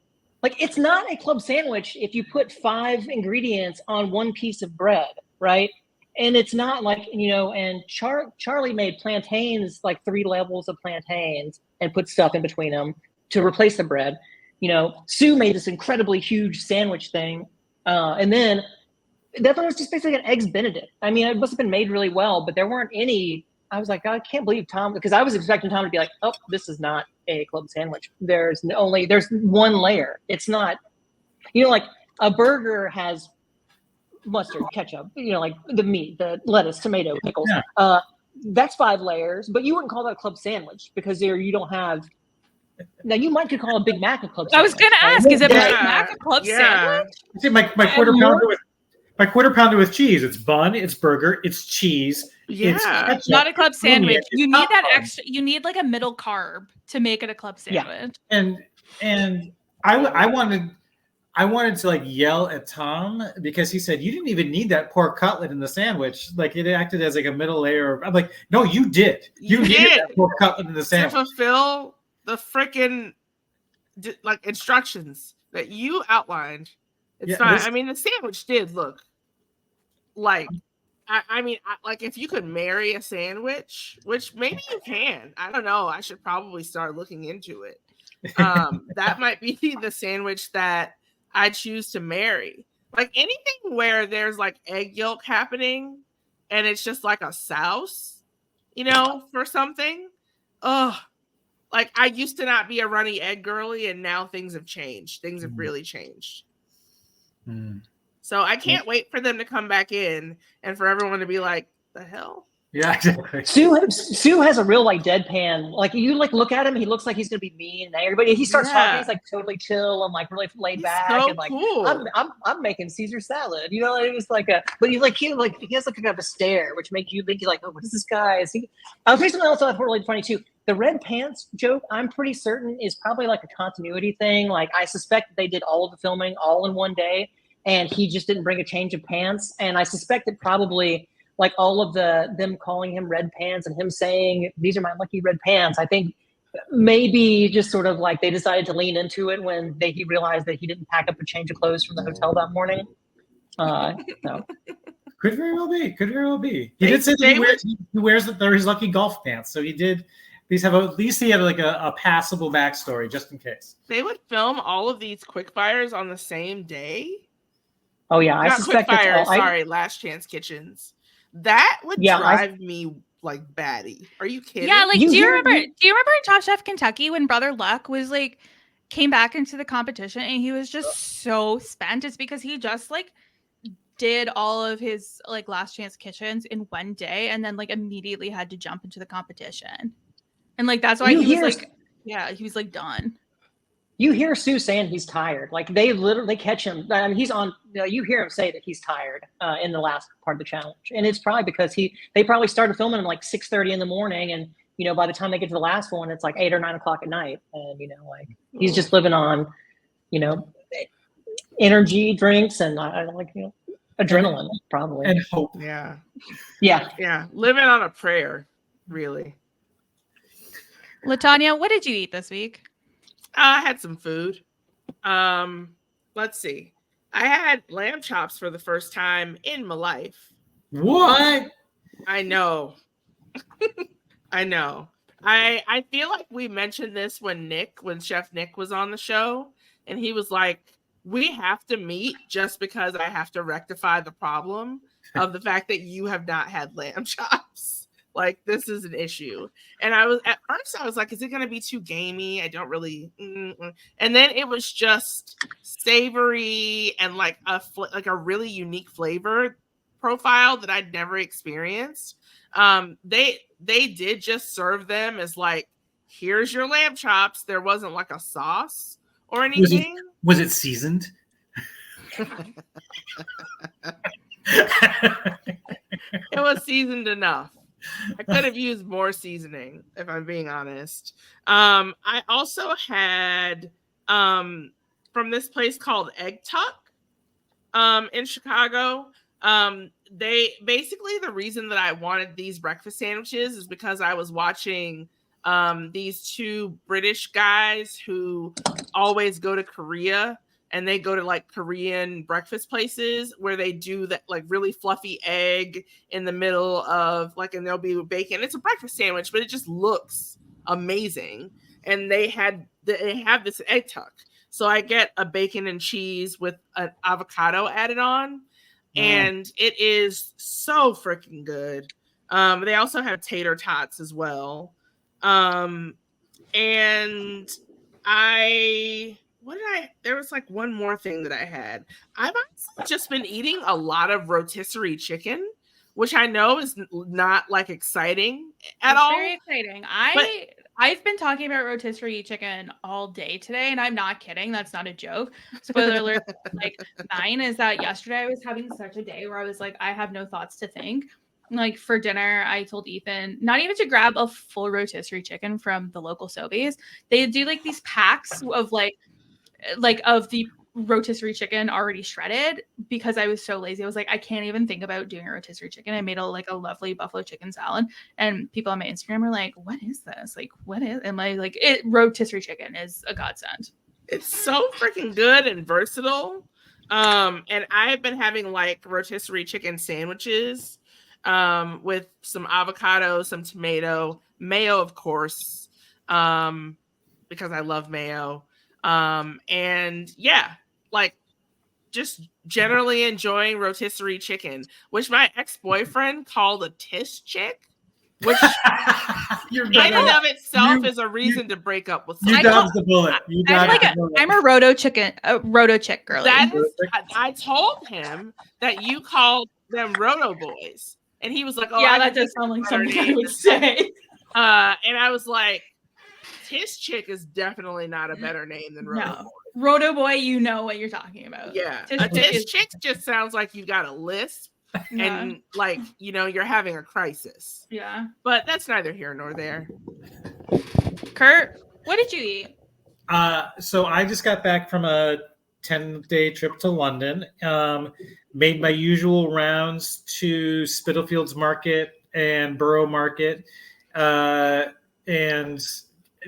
like it's not a club sandwich if you put 5 ingredients on one piece of bread, right? And it's not like, and Charlie made plantains, like 3 levels of plantains and put stuff in between them to replace the bread. Sue made this incredibly huge sandwich thing. And then that one was just basically an eggs Benedict. I mean, it must have been made really well, but there weren't any. I was like, God, I can't believe Tom, because I was expecting Tom to be like, "Oh, this is not a club sandwich. There's 1 layer. It's not, like a burger has mustard, ketchup, like the meat, the lettuce, tomato, pickles. Yeah. That's 5 layers, but you wouldn't call that a club sandwich because you don't have. Now you could call a Big Mac a club sandwich. I was going to ask, is it Big Mac a club sandwich? See, my quarter pounder with cheese. It's bun, it's burger, it's cheese. Yeah, it's ketchup, not a club sandwich. You need that popcorn. extra. You need like a middle carb to make it a club sandwich. Yeah. And I wanted to like yell at Tom because he said, "You didn't even need that pork cutlet in the sandwich. Like it acted as like a middle layer." I'm like, "No, you did. You needed that pork cutlet in the sandwich to fulfill the freaking like instructions that you outlined." It's not. I mean, the sandwich did look like I mean, like if you could marry a sandwich, which maybe you can. I don't know. I should probably start looking into it. That might be the sandwich that I choose to marry. Like anything where there's like egg yolk happening and it's just like a sauce, for something. Oh, like I used to not be a runny egg girly, and now things have changed. Things have really changed. So I can't wait for them to come back in and for everyone to be like, the hell? Yeah, exactly. Sue has a real like deadpan. Like you like look at him, he looks like he's gonna be mean. And everybody he starts talking, he's like totally chill and like really laid back so and like cool. I'm making Caesar salad. It was like but he has like kind of a stare, which makes you think he's like, oh, what is this guy? Is he? I'll say something else I thought really funny too. The red pants joke, I'm pretty certain is probably like a continuity thing. Like I suspect that they did all of the filming all in one day, and he just didn't bring a change of pants. And I suspect that probably like all of them calling him red pants and him saying, these are my lucky red pants. I think maybe just sort of like they decided to lean into it when he realized that he didn't pack up a change of clothes from the hotel that morning. So. Could very well be. Could very well be. He did say that he wears his lucky golf pants. So he did. These have at least he had like a passable backstory just in case. They would film all of these Quickfires on the same day. Oh yeah, I suspect Quickfire. Sorry, Last Chance Kitchens. That would drive me like batty. Are you kidding? Yeah, like do you remember in Top Chef Kentucky when Brother Luck was like came back into the competition and he was just so spent? It's because he just like did all of his like Last Chance Kitchens in one day and then like immediately had to jump into the competition. And like that's why he was like done. You hear Sue saying he's tired. Like they literally catch him. I mean, he's on. You hear him say that he's tired in the last part of the challenge, and it's probably because they probably started filming him like 6:30 in the morning, and by the time they get to the last one, it's like 8 or 9 o'clock at night, and like he's just living on, energy drinks and adrenaline probably and hope. Yeah. Yeah. Living on a prayer, really. LaTonya, what did you eat this week? I had some food. Let's see. I had lamb chops for the first time in my life. What? I know. I know. I feel like we mentioned this when Chef Nick was on the show, and he was like, we have to meet just because I have to rectify the problem of the fact that you have not had lamb chops. Like, this is an issue. And at first I was like, is it going to be too gamey? I don't really. And then it was just savory and like a really unique flavor profile that I'd never experienced. They did just serve them as like, here's your lamb chops. There wasn't like a sauce or anything. Was it seasoned? It was seasoned enough. I could have used more seasoning, if I'm being honest. I also had from this place called Egg Tuck in Chicago. They basically, the reason that I wanted these breakfast sandwiches is because I was watching these two British guys who always go to Korea. And they go to like Korean breakfast places where they do that like really fluffy egg in the middle of like, and there'll be bacon. It's a breakfast sandwich, but it just looks amazing. And they have this egg tuck. So I get a bacon and cheese with an avocado added on. And it is so freaking good. They also have tater tots as well. And there was like one more thing that I had. I've just been eating a lot of rotisserie chicken, which I know is not like exciting at all. Very exciting. I've been talking about rotisserie chicken all day today, and I'm not kidding. That's not a joke. Spoiler alert, like mine is that yesterday I was having such a day where I was like, I have no thoughts to think. Like for dinner, I told Ethan not even to grab a full rotisserie chicken from the local Sobeys. They do like these packs of like of the rotisserie chicken already shredded because I was so lazy. I was like, I can't even think about doing a rotisserie chicken. I made a lovely buffalo chicken salad, and people on my Instagram are like, what is this? Like, what is? And rotisserie chicken is a godsend. It's so freaking good and versatile. And I've been having like rotisserie chicken sandwiches with some avocado, some tomato, mayo, of course, because I love mayo. And yeah, like just generally enjoying rotisserie chicken, which my ex-boyfriend called a tish chick, which You're in better. and of itself You- is a reason to break up with You someone. dodged the bullet. You I'm dodged like the bullet. I'm a roto chick girly. That is, I told him that you called them roto boys, and he was like, "Oh, yeah, I that can does sound like better something I name would than say. and I was like, "Tish chick is definitely not a better name than roto No. boy." Roto boy, you know what you're talking about. Yeah, Tish a chick tish is- chick just sounds like you got a lisp and like you're having a crisis. yeah. But that's neither here nor there. Curt, what did you eat? So I just got back from a 10-day trip to London. Made my usual rounds to Spitalfields Market and Borough Market, and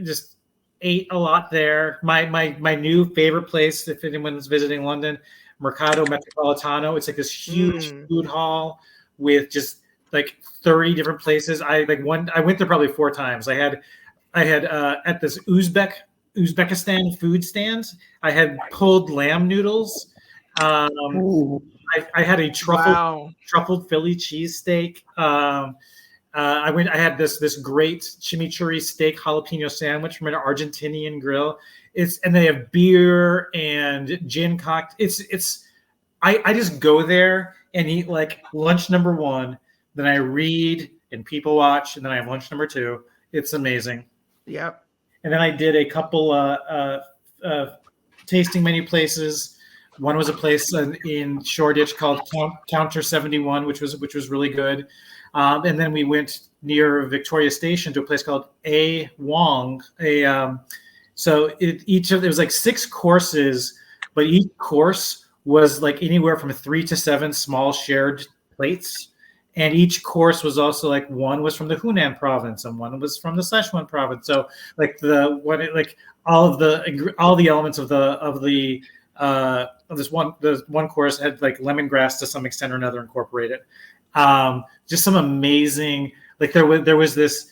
just ate a lot there. My new favorite place, if anyone's visiting London, Mercato Metropolitano. It's like this huge food hall with just like 30 different places. I went there probably 4 times. I had at this Uzbekistan food stands. I had pulled lamb noodles. I had a truffled Philly cheesesteak. I had this great chimichurri steak jalapeno sandwich from an Argentinian grill. And they have beer and gin cocktails. I just go there and eat like lunch number 1, then I read and people watch, and then I have lunch number 2. It's amazing. Yep. And then I did a couple tasting menu places. One was a place in Shoreditch called Counter 71, which was really good. And then we went near Victoria Station to a place called A Wong. So it was like 6 courses, but each course was like anywhere from 3 to 7 small shared plates. And each course was also like one was from the Hunan province and one was from the Sichuan province. So like all the elements of this one course had like lemongrass to some extent or another incorporated. Just some amazing, like there was this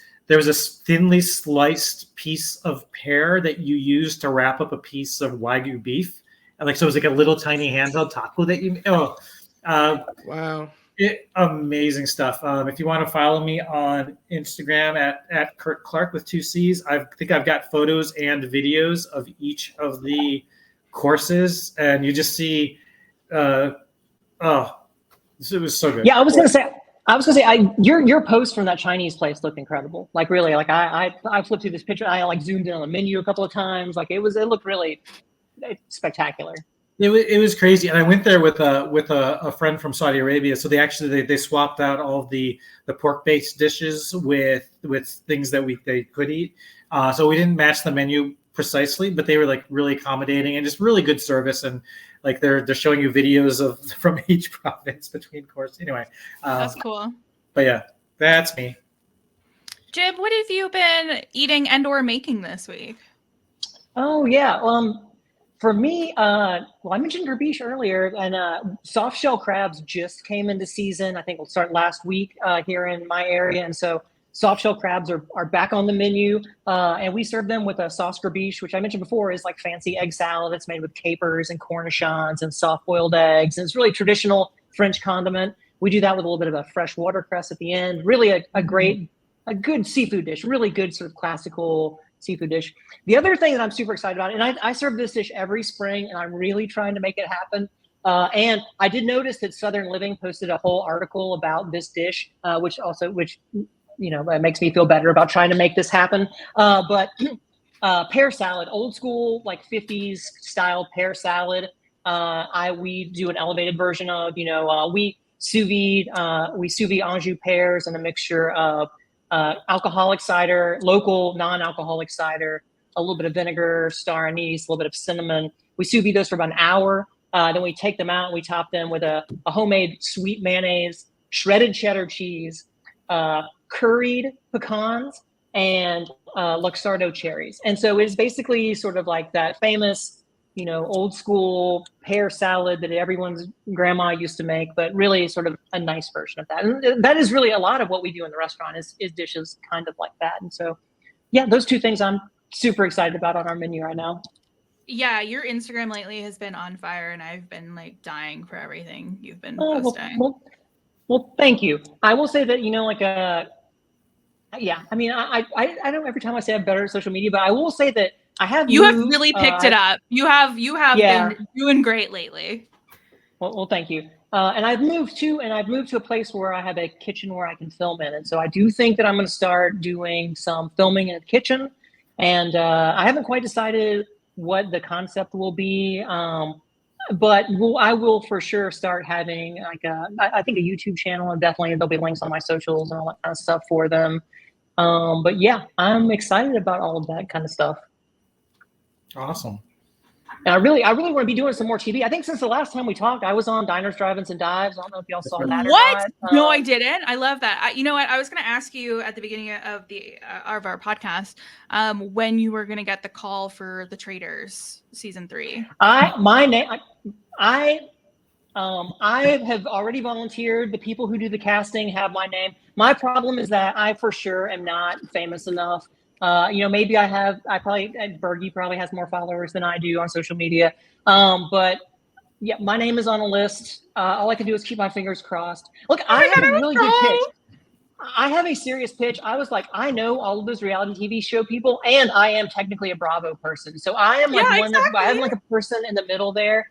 thinly sliced piece of pear that you used to wrap up a piece of Wagyu beef, and like so it was like a little tiny handheld taco that you Wow. Amazing stuff. If you want to follow me on Instagram at Curt Clark with 2 C's, I think I've got photos and videos of each of the courses, and you just see, it was so good. Yeah, I was gonna say, your post from that Chinese place looked incredible. Like really, like I flipped through this picture. I like zoomed in on the menu a couple of times. Like it looked really spectacular. It was crazy, and I went there with a friend from Saudi Arabia. So they swapped out all of the pork-based dishes with things that they could eat. So we didn't match the menu precisely, but they were like really accommodating and just really good service. And like they're showing you videos from each province between courses. Anyway, That's cool. But yeah, that's me. Jib, what have you been eating and/or making this week? Oh yeah. For me, well, I mentioned Gerbiche earlier, and soft shell crabs just came into season. I think we'll start last week here in my area, and so soft shell crabs are back on the menu, and we serve them with a sauce Gerbiche, which I mentioned before is like fancy egg salad. It's made with capers and cornichons and soft boiled eggs, and it's really traditional French condiment. We do that with a little bit of a fresh watercress at the end. Really a good seafood dish, really good sort of classical seafood dish. The other thing that I'm super excited about, and I serve this dish every spring, and I'm really trying to make it happen. And I did notice that Southern Living posted a whole article about this dish, which it makes me feel better about trying to make this happen. But pear salad, old school like 50s style pear salad. We do an elevated version of, we sous vide Anjou pears and a mixture of alcoholic cider, local non-alcoholic cider, a little bit of vinegar, star anise, a little bit of cinnamon. We sous vide those for about an hour. Then we take them out and we top them with a homemade sweet mayonnaise, shredded cheddar cheese, curried pecans, and Luxardo cherries. And so it's basically sort of like that famous old school pear salad that everyone's grandma used to make, but really sort of a nice version of that. And that is really a lot of what we do in the restaurant is dishes kind of like that. And so, yeah, those two things I'm super excited about on our menu right now. Yeah, your Instagram lately has been on fire, and I've been like dying for everything you've been posting. Well, thank you. I will say that, yeah, I mean, I know every time I say I'm better at social media, but I will say that I have have really picked it up. You have been doing great lately. Well, thank you. And I've moved to a place where I have a kitchen where I can film in, and so I do think that I'm going to start doing some filming in the kitchen. And I haven't quite decided what the concept will be, but I will for sure start having I think a YouTube channel, and definitely there'll be links on my socials and all that kind of stuff for them. But yeah, I'm excited about all of that kind of stuff. Awesome. And I really want to be doing some more TV. I think since the last time we talked, I was on Diners, Drive-Ins, and Dives. I don't know if y'all saw that. What? No, I didn't. I love that. You know what? I was going to ask you at the beginning of of our podcast when you were going to get the call for The Traitors season 3. I have already volunteered. The people who do the casting have my name. My problem is that I for sure am not famous enough. Maybe Bergie probably has more followers than I do on social media. But yeah, my name is on a list. All I can do is keep my fingers crossed. Look, I have a really good pitch. I have a serious pitch. I was like, I know all of those reality TV show people, and I am technically a Bravo person. So I am I am like a person in the middle there.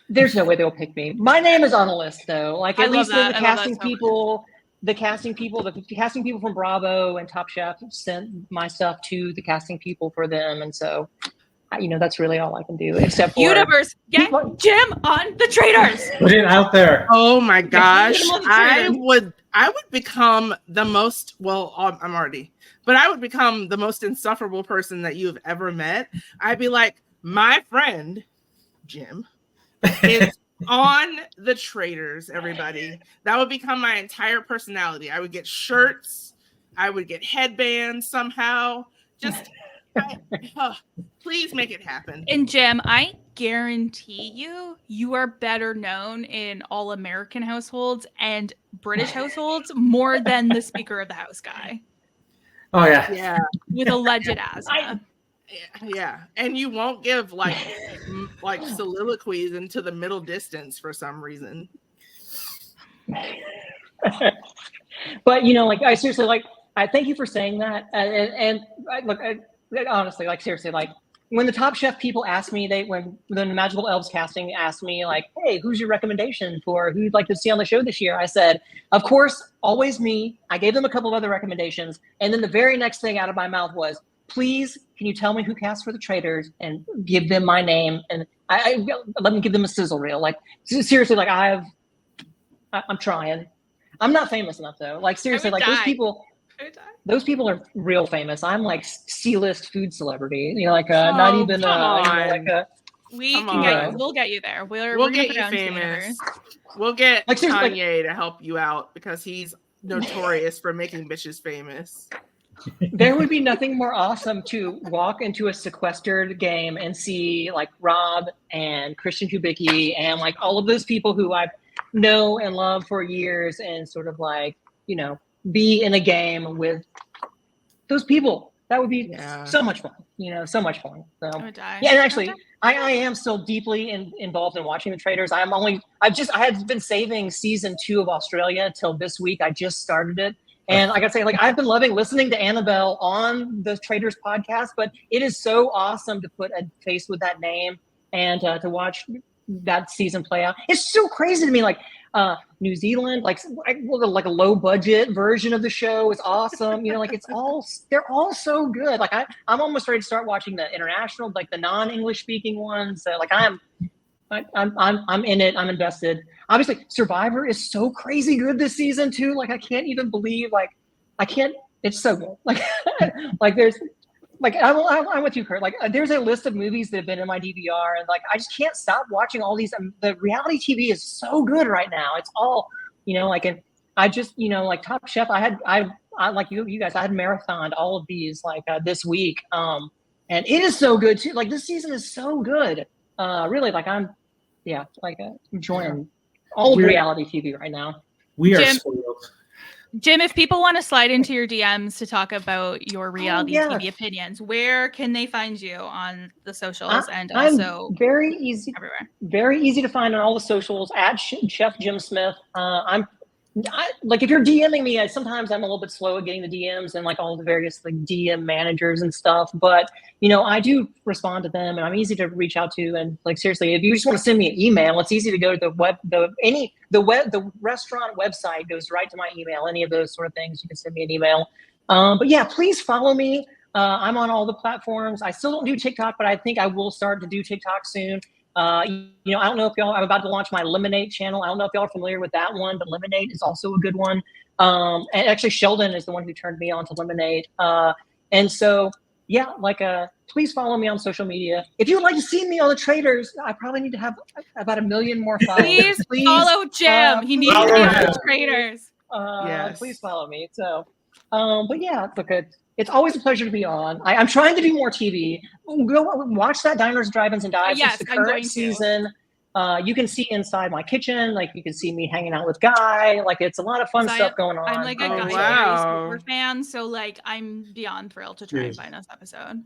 There's no way they'll pick me. My name is on a list though. Like at least the casting people. The casting people from Bravo and Top Chef sent my stuff to the casting people for them, and so that's really all I can do. Except for Universe, get Jim on The Traitors. Put it out there. Oh my gosh, I would become the most. Well, I'm already, but I would become the most insufferable person that you have ever met. I'd be like, my friend Jim is on The Traitors, everybody. That would become my entire personality. I would get shirts. I would get headbands somehow. Just please make it happen. And Jim, I guarantee you are better known in all American households and British households more than the Speaker of the House guy. Oh yeah. Yeah. With alleged asthma. Yeah, and you won't give like soliloquies into the middle distance for some reason. But I seriously I thank you for saying that. And honestly, seriously, when the Top Chef people asked me, when the Magical Elves casting asked me, hey, who's your recommendation for who you'd like to see on the show this year? I said, of course, always me. I gave them a couple of other recommendations, and then the very next thing out of my mouth was, please, can you tell me who cast for The Traitors and give them my name? And I let me give them a sizzle reel. Seriously, I'm trying. I'm not famous enough though. Seriously, those people are real famous. I'm like C-list food celebrity. Not even we'll get you there. We'll get you famous. We'll get Kanye to help you out because he's notorious for making bitches famous. There would be nothing more awesome to walk into a sequestered game and see Rob and Christian Kubicki and all of those people who I know and love for years and sort of be in a game with those people. That would be so much fun, so much fun. So yeah, and actually I am still deeply involved in watching The Traitors. I had been saving season 2 of Australia till this week. I just started it. And I gotta say, I've been loving listening to Annabelle on the Traitors podcast, but it is so awesome to put a face with that name and to watch that season play out. It's so crazy to me. New Zealand, a low budget version of the show is awesome. They're all so good. I'm almost ready to start watching the international, the non-English speaking ones. I'm in it. I'm invested. Obviously, Survivor is so crazy good this season too. I can't even believe. I can't. It's so good. There's. I'm with you, Curt. There's a list of movies that have been in my DVR, and I just can't stop watching all these. The reality TV is so good right now. It's all, and I just, Top Chef. I like you guys. I had marathoned all of these this week. And it is so good too. Like this season is so good. Really, like I'm enjoying all of reality TV right now. We are Jim, spoiled. Jim, if people want to slide into your DMs to talk about your reality yeah. TV opinions, where can they find you on the socials and also I'm very easy, everywhere? very easy to find on all the socials at Chef Jim Smith. Like if you're DMing me, sometimes I'm a little bit slow at getting the DMs and like all the various like DM managers and stuff. But you know, I do respond to them, and I'm easy to reach out to. And like seriously, if you just want to send me an email, it's easy to go to the restaurant website goes right to my email. Any of those sort of things, you can send me an email. But yeah, please follow me. I'm on all the platforms. I still don't do TikTok, but I think I will start to do TikTok soon. You know, I don't know if I'm about to launch my Lemonade channel. I don't know if y'all are familiar with that one, but Lemonade is also a good one. And actually Sheldon is the one who turned me on to Lemonade. And so, yeah, like, please follow me on social media. If you would like to see me on the Traders, I probably need to have about 1 million more followers. Please follow Jim. He needs to be on the Traders. Yes. Please follow me. So, but yeah, look, it's always a pleasure to be on. I'm trying to do more TV. Go watch that Diners, Drive-Ins, and Dives. Yes, it's the I'm going current to. season. You can see inside my kitchen. Like you can see me hanging out with Guy. Like it's a lot of fun stuff going on. I'm like a Guy Fieri super fan, so like I'm beyond thrilled to try and find this episode.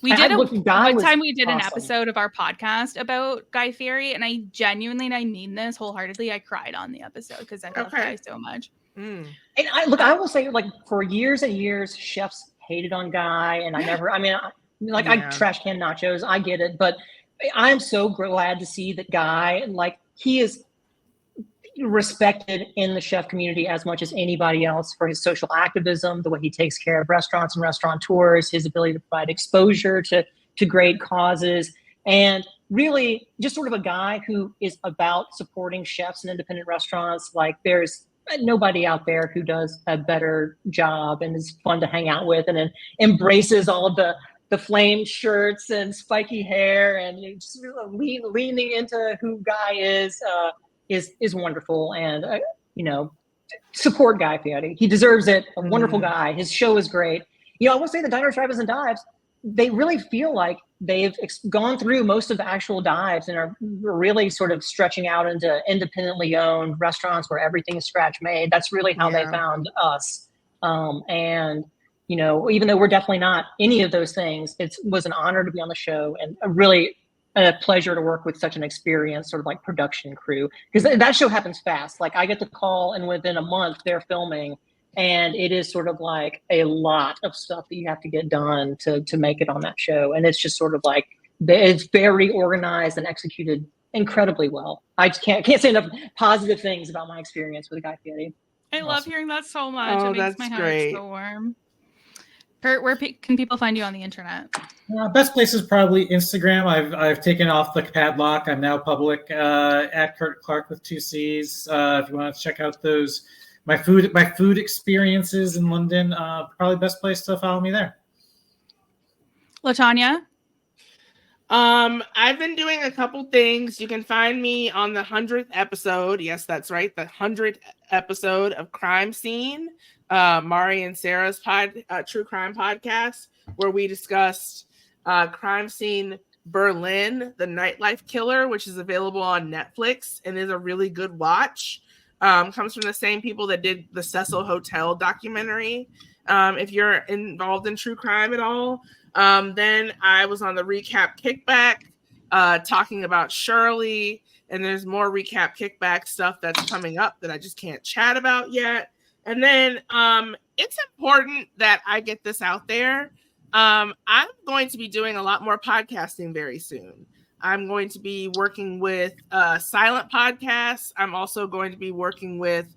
We did one time we did an episode of our podcast about Guy Fieri, and I mean this wholeheartedly, I cried on the episode because I love Guy so much. And I will say, like, for years and years, chefs hated on Guy, and I trash can nachos. I get it, but I'm so glad to see that Guy, like, he is respected in the chef community as much as anybody else for his social activism, the way he takes care of restaurants and restaurateurs, his ability to provide exposure to great causes, and really just sort of a guy who is about supporting chefs and independent restaurants. Like there's nobody out there who does a better job and is fun to hang out with and embraces all of the flamed shirts and spiky hair and just really leaning into who Guy is wonderful. And support Guy Fieri. He deserves it. A wonderful guy. His show is great. I will say the Diners, Drive-Ins, and Dives, they really feel like they've gone through most of the actual dives and are really sort of stretching out into independently owned restaurants where everything is scratch made. That's really how they found us. And, even though we're definitely not any of those things, it was an honor to be on the show and a pleasure to work with such an experienced sort of like production crew, because that show happens fast. Like I get the call and within a month they're filming. And it is sort of like a lot of stuff that you have to get done to make it on that show. And it's just sort of like, it's very organized and executed incredibly well. I just can't say enough positive things about my experience with Guy Fieri. I love hearing that so much. Oh, it makes my heart so warm. Curt, where can people find you on the internet? Best place is probably Instagram. I've taken off the padlock. I'm now public at Curt Clark with 2 C's. If you want to check out those my food experiences in London, probably best place to follow me there. LaTonya? I've been doing a couple things. You can find me on the 100th episode. Yes, that's right. The 100th episode of Crime Scene, Mari and Sarah's true crime podcast, where we discussed Crime Scene Berlin, the nightlife killer, which is available on Netflix and is a really good watch. Comes from the same people that did the Cecil Hotel documentary. If you're involved in true crime at all. Then I was on the Recap Kickback talking about Shirley, and there's more Recap Kickback stuff that's coming up that I just can't chat about yet. And then it's important that I get this out there. I'm going to be doing a lot more podcasting very soon. I'm going to be working with Silent Podcasts. I'm also going to be working with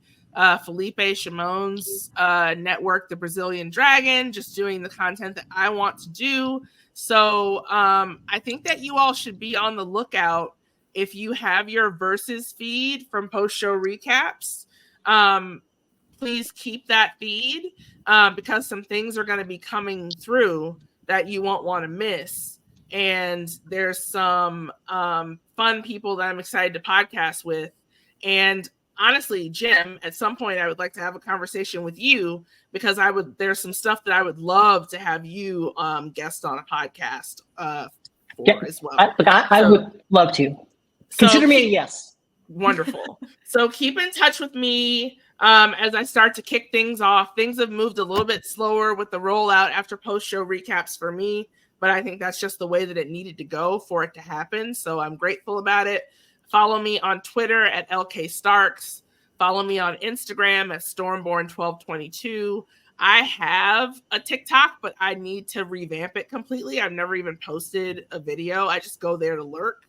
Felipe Chimon's network, The Brazilian Dragon, just doing the content that I want to do. So I think that you all should be on the lookout if you have your Versus feed from post-show recaps. Please keep that feed because some things are going to be coming through that you won't want to miss. And there's some fun people that I'm excited to podcast with. And honestly, Jim, at some point I would like to have a conversation with you, because there's some stuff that I would love to have you guest on a podcast as well. I would love to. Consider me a yes. Wonderful. So keep in touch with me as I start to kick things off. Things have moved a little bit slower with the rollout after post-show recaps for me, but I think that's just the way that it needed to go for it to happen. So I'm grateful about it. Follow me on Twitter at LK Starks. Follow me on Instagram at Stormborn1222. I have a TikTok, but I need to revamp it completely. I've never even posted a video. I just go there to lurk.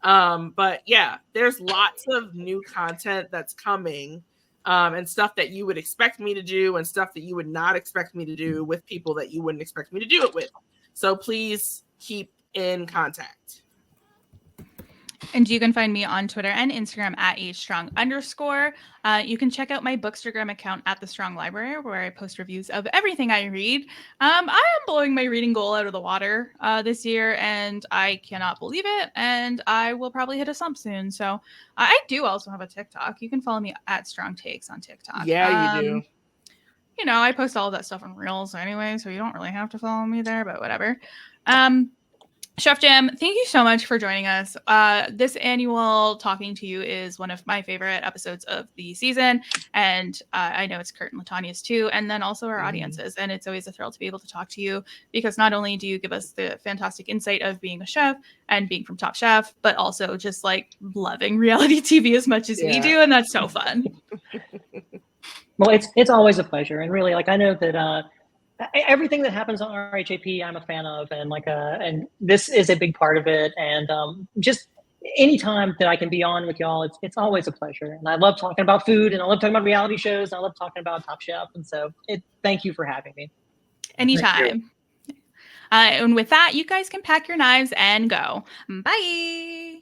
But yeah, there's lots of new content that's coming, and stuff that you would expect me to do and stuff that you would not expect me to do with people that you wouldn't expect me to do it with. So please keep in contact. And you can find me on Twitter and Instagram at @strong_. You can check out my Bookstagram account at the Strong Library, where I post reviews of everything I read. I am blowing my reading goal out of the water this year, and I cannot believe it. And I will probably hit a slump soon. So I do also have a TikTok. You can follow me at Strong Takes on TikTok. Yeah, you do. You know, I post all of that stuff on Reels anyway, so you don't really have to follow me there, but whatever. Chef Jim, thank you so much for joining us. This annual Talking to You is one of my favorite episodes of the season. And I know it's Curt and LaTonya's too, and then also our audiences. And it's always a thrill to be able to talk to you, because not only do you give us the fantastic insight of being a chef and being from Top Chef, but also just like loving reality TV as much as we do. And that's so fun. Well, it's always a pleasure. And really, like, I know that everything that happens on RHAP, I'm a fan of, and and this is a big part of it. And just anytime that I can be on with y'all, it's always a pleasure. And I love talking about food, and I love talking about reality shows, and I love talking about Top Chef. And so thank you for having me. Anytime. And with that, you guys can pack your knives and go. Bye.